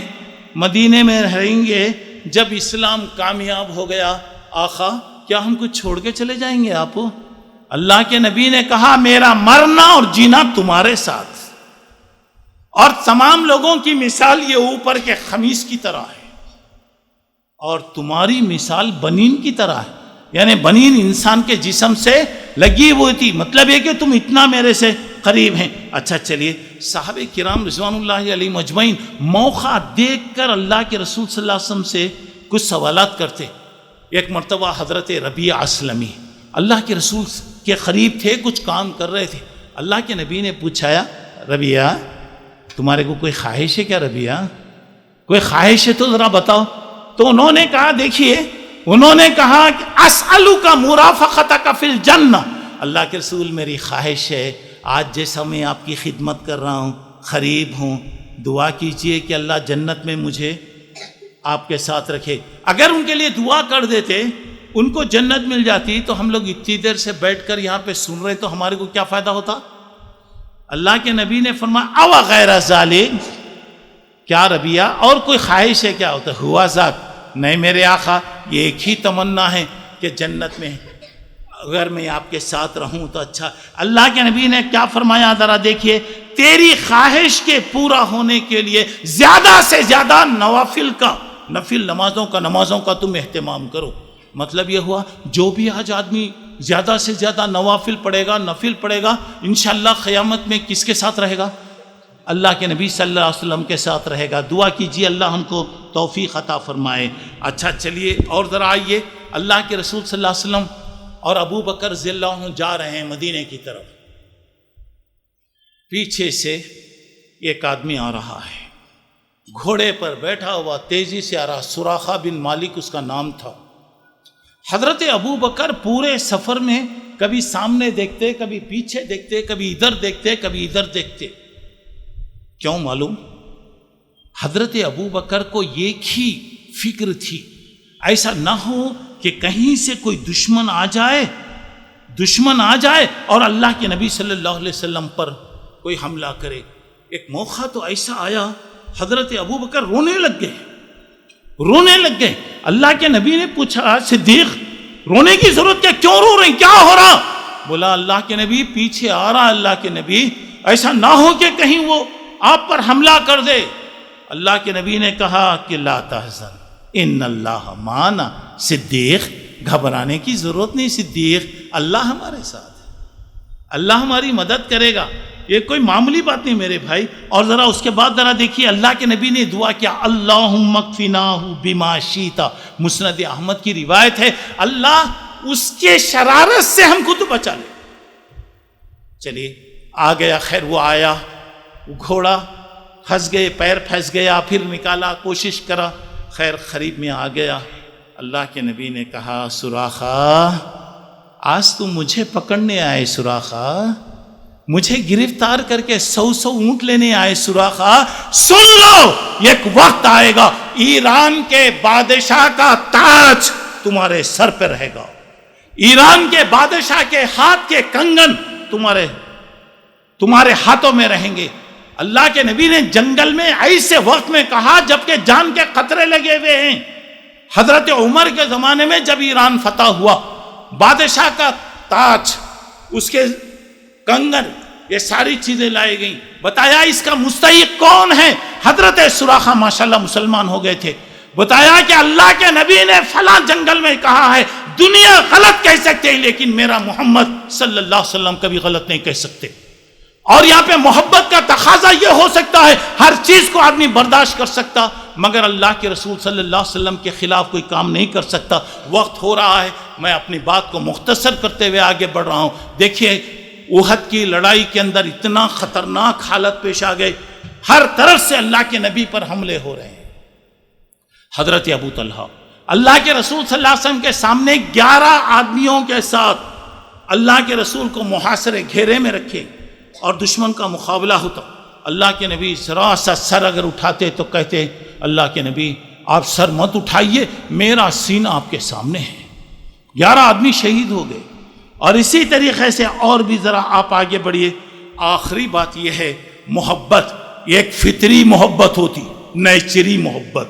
مدینے میں رہیں گے، جب اسلام کامیاب ہو گیا آقا کیا ہم کو چھوڑ کے چلے جائیں گے آپ؟ اللہ کے نبی نے کہا میرا مرنا اور جینا تمہارے ساتھ، اور تمام لوگوں کی مثال یہ اوپر کے خمیس کی طرح ہے، اور تمہاری مثال بنین کی طرح ہے، یعنی بنین انسان کے جسم سے لگی ہوئی تھی، مطلب یہ کہ تم اتنا میرے سے قریب ہیں۔ اچھا چلیے، صحابہ کرام رضوان اللہ علیہ مجمعین موقع دیکھ کر اللہ کے رسول صلی اللہ علیہ وسلم سے کچھ سوالات کرتے۔ ایک مرتبہ حضرت ربیعہ اسلمی اللہ کے رسول کے قریب تھے، کچھ کام کر رہے تھے۔ اللہ کے نبی نے پوچھایا ربیعہ تمہارے کو کوئی خواہش ہے کیا؟ ربیعہ کوئی خواہش ہے تو ذرا بتاؤ۔ تو انہوں نے کہا دیکھیے، انہوں نے کہا کہ اسألک مرافقتک فی الجنہ، اللہ کے رسول میری خواہش ہے آج جیسا میں آپ کی خدمت کر رہا ہوں، قریب ہوں، دعا کیجئے کہ اللہ جنت میں مجھے آپ کے ساتھ رکھے۔ اگر ان کے لیے دعا کر دیتے، ان کو جنت مل جاتی، تو ہم لوگ اتنی دیر سے بیٹھ کر یہاں پہ سن رہے تو ہمارے کو کیا فائدہ ہوتا؟ اللہ کے نبی نے فرمایا او غیر ذالک، کیا ربیعہ اور کوئی خواہش ہے کیا؟ ہوتا ہوا ذاک، نہیں میرے آقا یہ ایک ہی تمنا ہے کہ جنت میں اگر میں آپ کے ساتھ رہوں تو اچھا۔ اللہ کے نبی نے کیا فرمایا ذرا دیکھیے، تیری خواہش کے پورا ہونے کے لیے زیادہ سے زیادہ نفل نمازوں کا تم اہتمام کرو۔ مطلب یہ ہوا جو بھی آج آدمی زیادہ سے زیادہ نوافل پڑھے گا، نفل پڑھے گا، انشاءاللہ قیامت میں کس کے ساتھ رہے گا؟ اللہ کے نبی صلی اللہ علیہ وسلم کے ساتھ رہے گا۔ دعا کیجیے اللہ ہم کو توفیق عطا فرمائے۔ اچھا چلیے اور ذرا آئیے، اللہ کے رسول صلی اللہ علیہ وسلم اور ابو بکر رضی اللہ عنہ جا رہے ہیں مدینے کی طرف، پیچھے سے ایک آدمی آ رہا ہے، گھوڑے پر بیٹھا ہوا تیزی سے آ رہا، سراخہ بن مالک اس کا نام تھا۔ حضرت ابو بکر پورے سفر میں کبھی سامنے دیکھتے، کبھی پیچھے دیکھتے، کبھی ادھر دیکھتے، کبھی ادھر دیکھتے۔ کیوں معلوم؟ حضرت ابو بکر کو ایک ہی فکر تھی، ایسا نہ ہو کہ کہیں سے کوئی دشمن آ جائے اور اللہ کے نبی صلی اللہ علیہ وسلم پر کوئی حملہ کرے۔ ایک موقع تو ایسا آیا، حضرت ابو بکر رونے لگ گئے۔ اللہ کے نبی نے پوچھا صدیق رونے کی ضرورت کیا، کیوں رو رہے ہیں، کیا ہو رہا؟ بولا اللہ کے نبی پیچھے آ رہا اللہ کے نبی، ایسا نہ ہو کہ کہیں وہ آپ پر حملہ کر دے۔ اللہ کے نبی نے کہا کہ لا تحزن ان اللہ معنا، صدیق گھبرانے کی ضرورت نہیں، صدیق اللہ ہمارے ساتھ ہے، اللہ ہماری مدد کرے گا، یہ کوئی معمولی بات نہیں میرے بھائی۔ اور ذرا اس کے بعد ذرا دیکھیے اللہ کے نبی نے دعا کیا اللہم اکفناہ بما شئت، مسند احمد کی روایت ہے اللہ اس کے شرارت سے ہم کو تو بچا لے۔ چلیے آ گیا، خیر وہ آیا، وہ گھوڑا پھنس گئے، پیر پھنس گیا، پھر نکالا، کوشش کرا، خیر قریب میں آ گیا۔ اللہ کے نبی نے کہا سراخہ آج تم مجھے پکڑنے آئے، سراخہ مجھے گرفتار کر کے 100 اونٹ لینے آئے، سراخہ سن لو ایک وقت آئے گا ایران کے بادشاہ کا تاج تمہارے سر پہ رہے گا، ایران کے بادشاہ کے ہاتھ کے کنگن تمہارے ہاتھوں میں رہیں گے. اللہ کے نبی نے جنگل میں ایسے وقت میں کہا جبکہ جان کے خطرے لگے ہوئے ہیں. حضرت عمر کے زمانے میں جب ایران فتح ہوا، بادشاہ کا تاج، اس کے کنگن، یہ ساری چیزیں لائی گئیں. بتایا اس کا مستحق کون ہے؟ حضرت سراخہ ماشاءاللہ مسلمان ہو گئے تھے. بتایا کہ اللہ کے نبی نے فلاں جنگل میں کہا ہے، دنیا غلط کہہ سکتے لیکن میرا محمد صلی اللہ علیہ وسلم کبھی غلط نہیں کہہ سکتے. اور یہاں پہ محبت کا تقاضا یہ ہو سکتا ہے، ہر چیز کو آدمی برداشت کر سکتا مگر اللہ کے رسول صلی اللہ علیہ وسلم کے خلاف کوئی کام نہیں کر سکتا. وقت ہو رہا ہے، میں اپنی بات کو مختصر کرتے ہوئے آگے بڑھ رہا ہوں. دیکھیے احد کی لڑائی کے اندر اتنا خطرناک حالت پیش آ گئے، ہر طرف سے اللہ کے نبی پر حملے ہو رہے ہیں. حضرت ابو طلحہ اللہ کے رسول صلی اللہ علیہ وسلم کے سامنے 11 آدمیوں کے ساتھ اللہ کے رسول کو محاصرے گھیرے میں رکھے اور دشمن کا مقابلہ ہوتا. اللہ کے نبی ذرا سا سر اگر اٹھاتے تو کہتے اللہ کے نبی آپ سر مت اٹھائیے، میرا سینہ آپ کے سامنے ہے. 11 آدمی شہید ہو گئے. اور اسی طریقے سے اور بھی ذرا آپ آگے بڑھیے. آخری بات یہ ہے، محبت ایک فطری محبت ہوتی، نیچری محبت،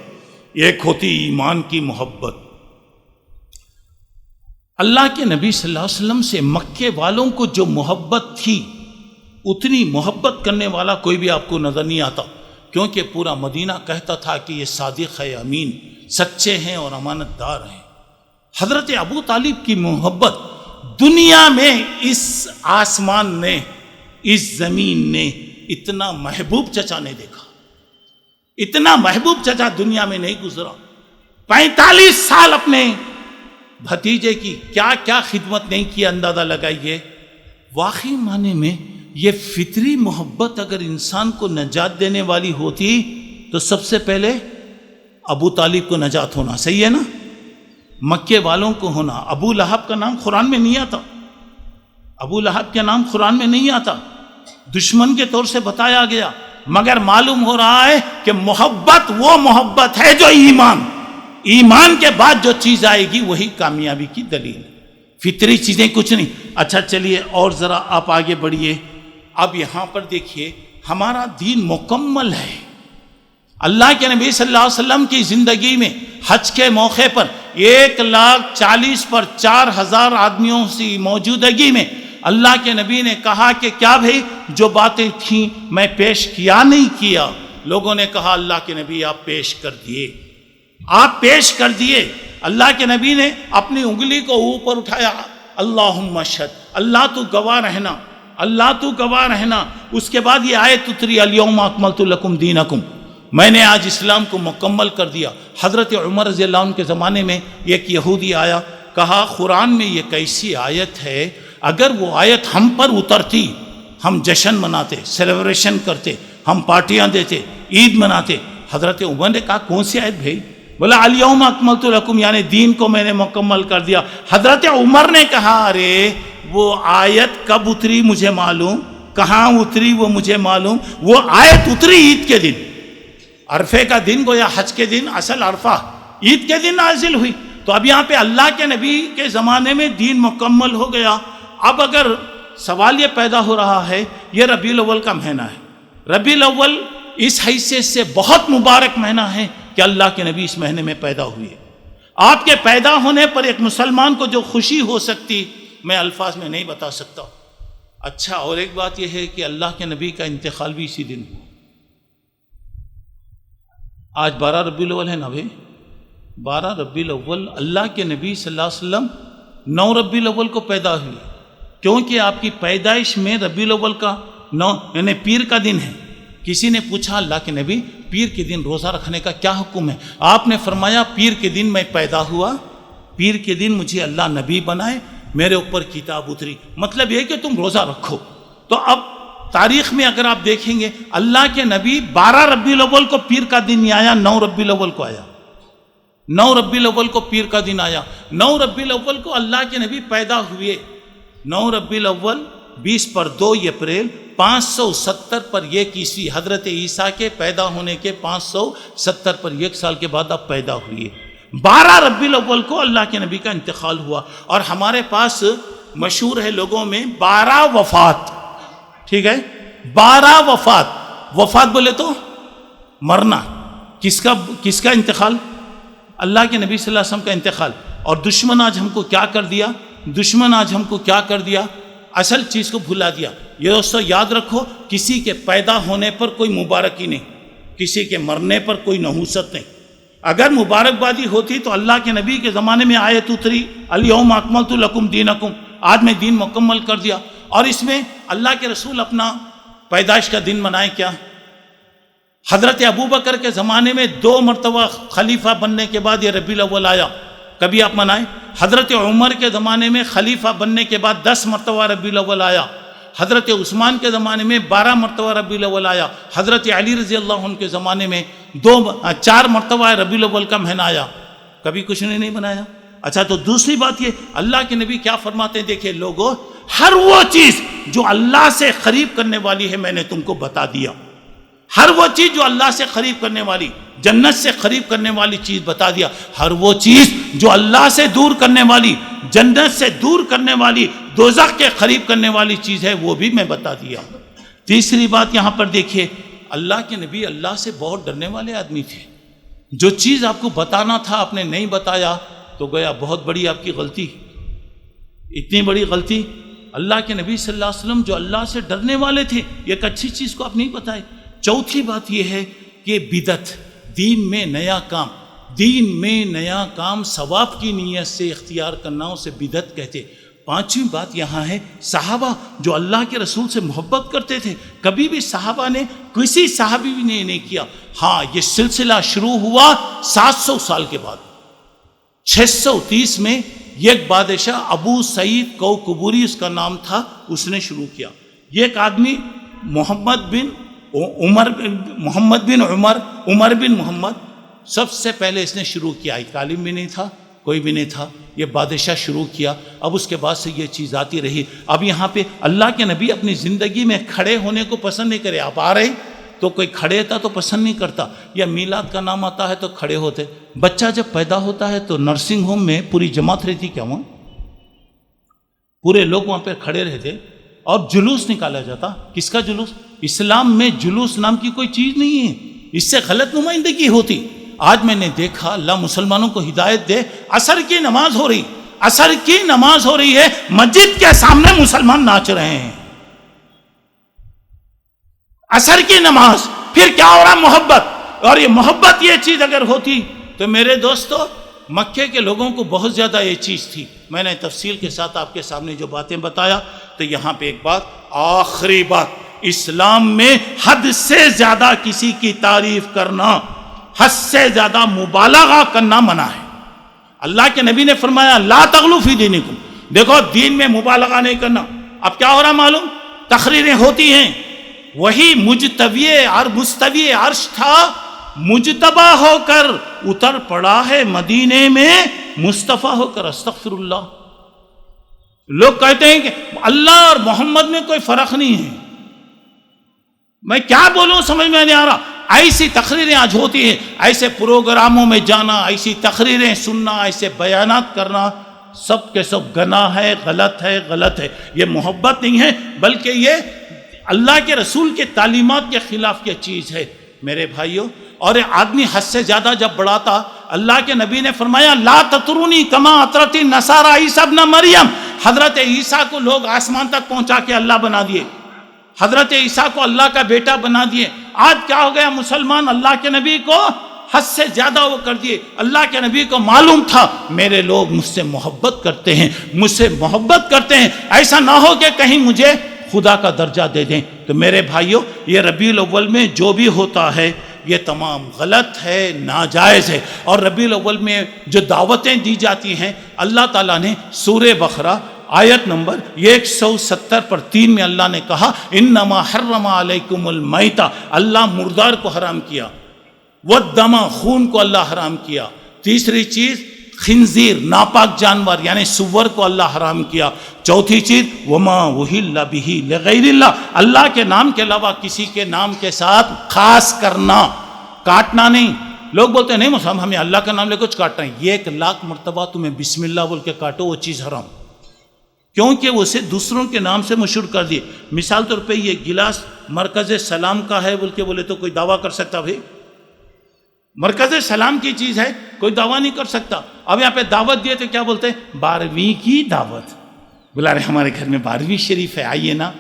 ایک ہوتی ایمان کی محبت. اللہ کے نبی صلی اللہ علیہ وسلم سے مکے والوں کو جو محبت تھی اتنی محبت کرنے والا کوئی بھی آپ کو نظر نہیں آتا، کیونکہ پورا مدینہ کہتا تھا کہ یہ صادق ہے، امین، سچے ہیں اور امانت دار ہیں. حضرت ابو طالب کی محبت دنیا میں اس آسمان نے، اس زمین نے اتنا محبوب چچا نے دیکھا، اتنا محبوب چچا دنیا میں نہیں گزرا. 45 سال اپنے بھتیجے کی کیا کیا خدمت نہیں کی، اندازہ لگائیے. واقعی معنی میں یہ فطری محبت اگر انسان کو نجات دینے والی ہوتی تو سب سے پہلے ابو طالب کو نجات ہونا، صحیح ہے نا؟ مکے والوں کو ہونا. ابو لہب کا نام قرآن میں نہیں آتا، ابو لہب کا نام قرآن میں نہیں آتا، دشمن کے طور سے بتایا گیا، مگر معلوم ہو رہا ہے کہ محبت وہ محبت ہے جو ایمان کے بعد جو چیز آئے گی وہی کامیابی کی دلیل. فطری چیزیں کچھ نہیں. اچھا چلیے اور ذرا آپ آگے بڑھیے. اب یہاں پر دیکھیے ہمارا دین مکمل ہے. اللہ کے نبی صلی اللہ علیہ وسلم کی زندگی میں حج کے موقع پر 140 پر 4000 آدمیوں کی موجودگی میں اللہ کے نبی نے کہا کہ کیا بھئی جو باتیں تھیں میں پیش کیا نہیں کیا؟ لوگوں نے کہا اللہ کے نبی آپ پیش کر دیے، آپ پیش کر دیے. اللہ کے نبی نے اپنی انگلی کو اوپر اٹھایا، اللہم اشہد، اللہ تو گواہ رہنا، اللہ تو گواہ رہنا. اس کے بعد یہ آیت اتری الیوم اکملت لکم دینکم، میں نے آج اسلام کو مکمل کر دیا. حضرت عمر رضی اللہ عنہ کے زمانے میں ایک یہودی آیا، کہا قرآن میں یہ کیسی آیت ہے، اگر وہ آیت ہم پر اترتی ہم جشن مناتے، سیلیبریشن کرتے، ہم پارٹیاں دیتے، عید مناتے. حضرت عمر نے کہا کون سی آیت بھائی؟ بولا الیوم اکملت لکم، یعنی دین کو میں نے مکمل کر دیا. حضرت عمر نے کہا ارے وہ آیت کب اتری مجھے معلوم، کہاں اتری وہ مجھے معلوم. وہ آیت اتری عید کے دن، عرفے کا دن گویا حج کے دن، اصل عرفہ عید کے دن نازل ہوئی. تو اب یہاں پہ اللہ کے نبی کے زمانے میں دین مکمل ہو گیا. اب اگر سوال یہ پیدا ہو رہا ہے، یہ ربیع الاول کا مہینہ ہے، ربیع الاول اس حیثیت سے بہت مبارک مہینہ ہے کہ اللہ کے نبی اس مہینے میں پیدا ہوئے. آپ کے پیدا ہونے پر ایک مسلمان کو جو خوشی ہو سکتی میں الفاظ میں نہیں بتا سکتا. اچھا اور ایک بات یہ ہے کہ اللہ کے نبی کا انتقال بھی اسی دن ہوا. آج 12 ربیع الاول ہے نا بھائی، 12 ربیع الاول اللہ کے نبی صلی اللہ علیہ وسلم 9 ربیع الاول کو پیدا ہوئے، کیونکہ آپ کی پیدائش میں ربیع الاول کا 9 یعنی پیر کا دن ہے. کسی نے پوچھا اللہ کے نبی پیر کے دن روزہ رکھنے کا کیا حکم ہے؟ آپ نے فرمایا پیر کے دن میں پیدا ہوا، پیر کے دن مجھے اللہ نبی بنائے، میرے اوپر کتاب اتری، مطلب یہ کہ تم روزہ رکھو. تو اب تاریخ میں اگر آپ دیکھیں گے اللہ کے نبی 12 ربیع الاول کو پیر کا دن نہیں آیا، 9 ربیع الاول کو آیا، 9 ربیع الاول کو پیر کا دن آیا. 9 ربیع الاول کو اللہ کے نبی پیدا ہوئے. 9 ربیع الاول 20 پر 2 اپریل 570 پر 1 عیسوی، حضرت عیسیٰ کے پیدا ہونے کے 570 پر 1 سال کے بعد آپ پیدا ہوئے. 12 ربیع الاول کو اللہ کے نبی کا انتقال ہوا، اور ہمارے پاس مشہور ہے لوگوں میں 12 وفات، ٹھیک ہے، 12 وفات، وفات بولے تو مرنا، کس کا انتقال؟ اللہ کے نبی صلی اللہ علیہ وسلم کا انتقال۔ اور دشمن آج ہم کو کیا کر دیا؟ دشمن آج ہم کو کیا کر دیا؟ اصل چیز کو بھلا دیا۔ یہ دوستو یاد رکھو، کسی کے پیدا ہونے پر کوئی مبارکی نہیں، کسی کے مرنے پر کوئی نحوست نہیں۔ اگر مبارکبادی ہوتی تو اللہ کے نبی کے زمانے میں آیت اتری، الیوم اکملت لکم دینکم، آج میں دین مکمل کر دیا۔ اور اس میں اللہ کے رسول اپنا پیدائش کا دن منائے کیا؟ حضرت ابوبکر کے زمانے میں 2 مرتبہ خلیفہ بننے کے بعد یہ ربیع الاول آیا، کبھی آپ منائیں۔ حضرت عمر کے زمانے میں خلیفہ بننے کے بعد 10 مرتبہ ربیع الاول آیا۔ حضرت عثمان کے زمانے میں 12 مرتبہ ربیع الاول آیا۔ حضرت علی رضی اللہ عنہ کے زمانے میں 4 مرتبہ ربیع الاول کا مہینہ آیا، کبھی کچھ نے نہیں بنایا۔ اچھا، تو دوسری بات یہ، اللہ کے نبی کیا فرماتے ہیں؟ دیکھیں لوگوں، ہر وہ چیز جو اللہ سے قریب کرنے والی ہے میں نے تم کو بتا دیا، ہر وہ چیز جو اللہ سے قریب کرنے والی، جنت سے قریب کرنے والی چیز بتا دیا، ہر وہ چیز جو اللہ سے دور کرنے والی، جنت سے دور کرنے والی، دوزخ کے قریب کرنے والی چیز ہے وہ بھی میں بتا دیا۔ تیسری بات یہاں پر دیکھیے، اللہ کے نبی اللہ سے بہت ڈرنے والے آدمی تھے۔ جو چیز آپ کو بتانا تھا آپ نے نہیں بتایا تو گویا بہت بڑی آپ کی غلطی، اتنی بڑی غلطی۔ اللہ کے نبی صلی اللہ علیہ وسلم جو اللہ سے ڈرنے والے تھے، ایک اچھی چیز کو آپ نہیں بتائے۔ چوتھی بات یہ ہے کہ بدعت، دین میں نیا کام، دین میں نیا کام ثواب کی نیت سے اختیار کرنا اسے بدعت کہتے۔ پانچویں بات یہاں ہے، صحابہ جو اللہ کے رسول سے محبت کرتے تھے، کبھی بھی صحابہ نے کسی صحابی بھی نے نہیں کیا۔ ہاں، یہ سلسلہ شروع ہوا 700 سال کے بعد۔ 630 میں ایک بادشاہ ابو سعید کوکبوری اس کا نام تھا، اس نے شروع کیا۔ یہ ایک آدمی محمد بن عمر بن محمد، سب سے پہلے اس نے شروع کیا۔ ایک عالم بھی نہیں تھا، کوئی بھی نہیں تھا، یہ بادشاہ شروع کیا۔ اب اس کے بعد سے یہ چیز آتی رہی۔ اب یہاں پہ اللہ کے نبی اپنی زندگی میں کھڑے ہونے کو پسند نہیں کرے۔ آپ آ رہے تو کوئی کھڑے تھا تو پسند نہیں کرتا، یا میلاد کا نام آتا ہے تو کھڑے ہوتے۔ بچہ جب پیدا ہوتا ہے تو نرسنگ ہوم میں پوری جماعت رہتی، کیا وہاں پورے لوگ وہاں پہ کھڑے رہتے اور جلوس نکالا جاتا۔ کس کا جلوس؟ اسلام میں جلوس نام کی کوئی چیز نہیں ہے، اس سے غلط نمائندگی ہوتی۔ آج میں نے دیکھا، اللہ مسلمانوں کو ہدایت دے، عصر کی نماز ہو رہی ہے، مسجد کے سامنے مسلمان ناچ رہے ہیں۔ عصر کی نماز، پھر کیا ہو رہا؟ محبت۔ اور یہ محبت، یہ چیز اگر ہوتی تو میرے دوستو، مکے کے لوگوں کو بہت زیادہ یہ چیز تھی۔ میں نے تفصیل کے ساتھ آپ کے سامنے جو باتیں بتایا، تو یہاں پہ ایک بات، آخری بات، اسلام میں حد سے زیادہ کسی کی تعریف کرنا، حد سے زیادہ مبالغہ کرنا منع ہے۔ اللہ کے نبی نے فرمایا لا تغلو فی دینکم، دیکھو دین میں مبالغہ نہیں کرنا۔ اب کیا ہو رہا معلوم؟ تقریریں ہوتی ہیں، وہی مستوی عرش تھا، مجتبی ہو کر اتر پڑا ہے مدینے میں، مصطفیٰ ہو کر۔ استغفر اللہ۔ لوگ کہتے ہیں کہ اللہ اور محمد میں کوئی فرق نہیں ہے۔ میں کیا بولوں سمجھ میں نہیں آ رہا۔ ایسی تقریریں آج ہوتی ہیں، ایسے پروگراموں میں جانا، ایسی تقریریں سننا، ایسے بیانات کرنا، سب کے سب گناہ ہے، غلط ہے۔ یہ محبت نہیں ہے، بلکہ یہ اللہ کے رسول کے تعلیمات کے خلاف کی چیز ہے میرے بھائیوں۔ اور آدمی حد سے زیادہ جب بڑھاتا، اللہ کے نبی نے فرمایا لا تطرونی کما اطرت النصارى عیسی ابن مریم، حضرت عیسیٰ کو لوگ آسمان تک پہنچا کے اللہ بنا دیے، حضرت عیسیٰ کو اللہ کا بیٹا بنا دیے۔ آج کیا ہو گیا؟ مسلمان اللہ کے نبی کو حد سے زیادہ وہ کر دیے۔ اللہ کے نبی کو معلوم تھا میرے لوگ مجھ سے محبت کرتے ہیں، ایسا نہ ہو کہ کہیں مجھے خدا کا درجہ دے دیں۔ تو میرے بھائیوں، یہ ربیع الاول میں جو بھی ہوتا ہے یہ تمام غلط ہے، ناجائز ہے۔ اور ربیع الاول میں جو دعوتیں دی جاتی ہیں، اللہ تعالیٰ نے سورہ بقرہ آیت نمبر 170 پر 3 میں اللہ نے کہا انما حرم علیکم المیتہ، اللہ مردار کو حرام کیا، والدم، خون کو اللہ حرام کیا۔ تیسری چیز خنزیر، ناپاک جانور یعنی سور کو اللہ حرام کیا۔ چوتھی چیز وما اہل بہ لغیر اللہ، اللہ کے نام کے علاوہ کسی کے نام کے ساتھ خاص کرنا، کاٹنا نہیں۔ لوگ بولتے ہیں نہیں مولوی صاحب ہمیں اللہ کا نام لے کچھ کاٹنا ہے، 1,00,000 مرتبہ تمہیں بسم اللہ بول کے کاٹو، وہ چیز حرام، کیونکہ وہ اسے دوسروں کے نام سے مشہور کر دیے. مثال طور پہ یہ گلاس مرکز سلام کا ہے بول کے بولے تو کوئی دعویٰ کر سکتا؟ بھائی مرکز سلام کی چیز ہے، کوئی دعویٰ نہیں کر سکتا. اب یہاں پہ دعوت دیے تو کیا بولتے ہیں؟ 12ویں کی دعوت. بلا رہے ہمارے گھر میں 12ویں شریف ہے، آئیے نا.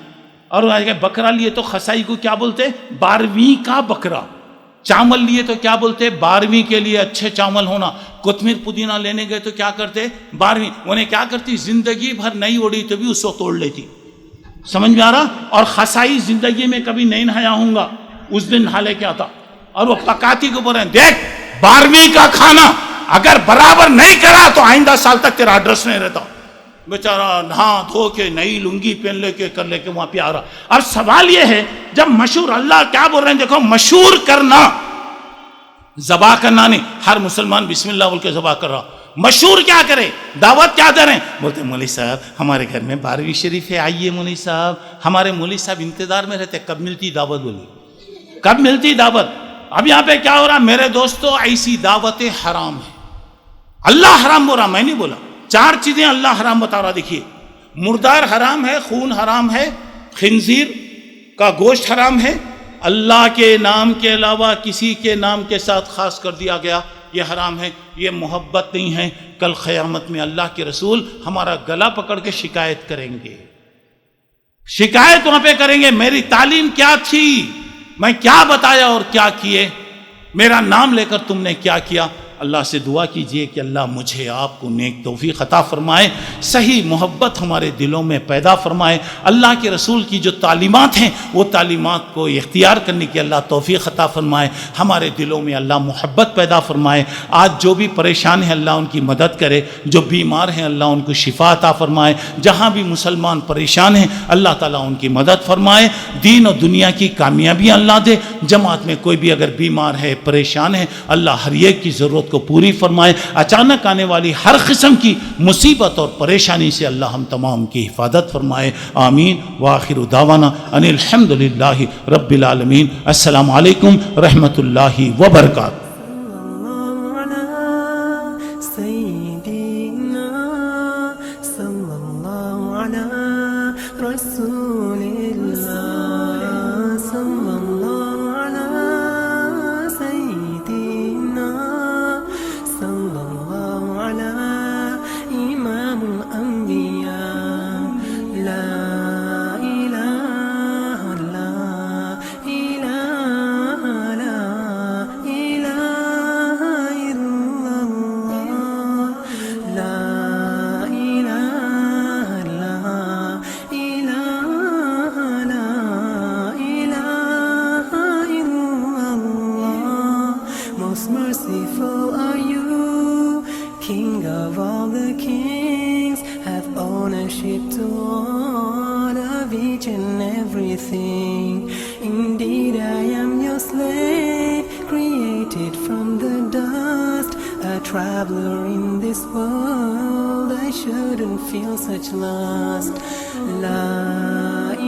اور بکرا لیے تو خسائی کو کیا بولتے ہیں؟ 12ویں کا بکرا. چاول لیے تو کیا بولتے؟ 12ویں کے لیے اچھے چاول ہونا. کوتمیر پودینہ لینے گئے تو کیا کرتے؟ 12ویں. انہیں کیا کرتی؟ زندگی بھر نہیں اڑی تو بھی اس کو توڑ لیتی. سمجھ میں آ رہا؟ اور خسائی زندگی میں کبھی نہیں نہایا ہوں گا، اس دن نہا لے کے آتا اور وہ پکاتی کو بول رہے ہیں دیکھ 12ویں کا کھانا اگر برابر نہیں کرا تو آئندہ سال تک تیرا ایڈریس نہیں رہتا. بیچارہ نہا دھو کے نئی لنگی پہن لے کے کر لے کے وہاں پہ آ رہا. اب سوال یہ ہے جب مشہور، اللہ کیا بول رہے ہیں دیکھو، مشہور کرنا، ذبح کرنا نہیں. ہر مسلمان بسم اللہ بول کے ذبح کر رہا، مشہور کیا کرے؟ دعوت کیا دے رہے ہیں؟ بولتے ہیں مولوی صاحب ہمارے گھر میں 12ویں شریف ہے، آئیے مولوی صاحب. ہمارے مولوی صاحب انتظار میں رہتے کب ملتی دعوت، بولی کب ملتی دعوت. اب یہاں پہ کیا ہو رہا میرے دوستو؟ ایسی دعوتیں حرام ہیں. اللہ حرام بول رہا، میں نہیں بولا. 4 چیزیں اللہ حرام بتا رہا. دیکھیے مردار حرام ہے، خون حرام ہے، خنزیر کا گوشت حرام ہے، اللہ کے نام کے علاوہ کسی کے نام کے ساتھ خاص کر دیا گیا یہ حرام ہے. یہ محبت نہیں ہے. کل قیامت میں اللہ کے رسول ہمارا گلا پکڑ کے شکایت کریں گے. شکایت وہاں پہ کریں گے میری تعلیم کیا تھی، میں کیا بتایا اور کیا کیے، میرا نام لے کر تم نے کیا کیا. اللہ سے دعا کیجئے کہ اللہ مجھے آپ کو نیک توفیق عطا فرمائے، صحیح محبت ہمارے دلوں میں پیدا فرمائے. اللہ کے رسول کی جو تعلیمات ہیں وہ تعلیمات کو اختیار کرنے کی اللہ توفیق عطا فرمائے. ہمارے دلوں میں اللہ محبت پیدا فرمائے. آج جو بھی پریشان ہیں اللہ ان کی مدد کرے، جو بیمار ہیں اللہ ان کو شفا عطا فرمائے. جہاں بھی مسلمان پریشان ہیں اللہ تعالیٰ ان کی مدد فرمائے. دین و دنیا کی کامیابی اللہ دے. جماعت میں کوئی بھی اگر بیمار ہے، پریشان ہے، اللہ ہر ایک کی ضرورت کو پوری فرمائے. اچانک آنے والی ہر قسم کی مصیبت اور پریشانی سے اللہ ہم تمام کی حفاظت فرمائے. آمین. وآخر دعوانا ان الحمد للہ رب العالمین. السلام علیکم رحمۃ اللہ وبرکاتہ. Merciful are you, King of all the kings, have ownership to all of each and everything. Indeed I am your slave, created from the dust, a traveler in this world. I shouldn't feel such lust. La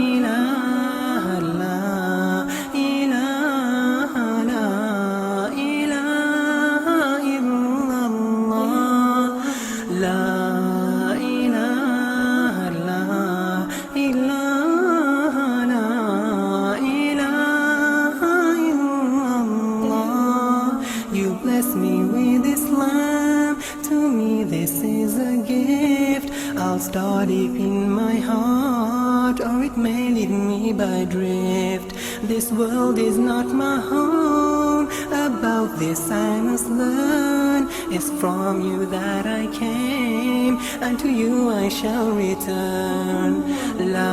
ilaha illallah, ilaha la ilaha illallah, la ilaha illallah, ilaha la ilaha illallah. You bless me with Islam, to me this is a gift. I'll start deep in my heart, or it may lead me by drift. This world is not my home, about this I must learn. It's from you that I came, and to you I shall return. La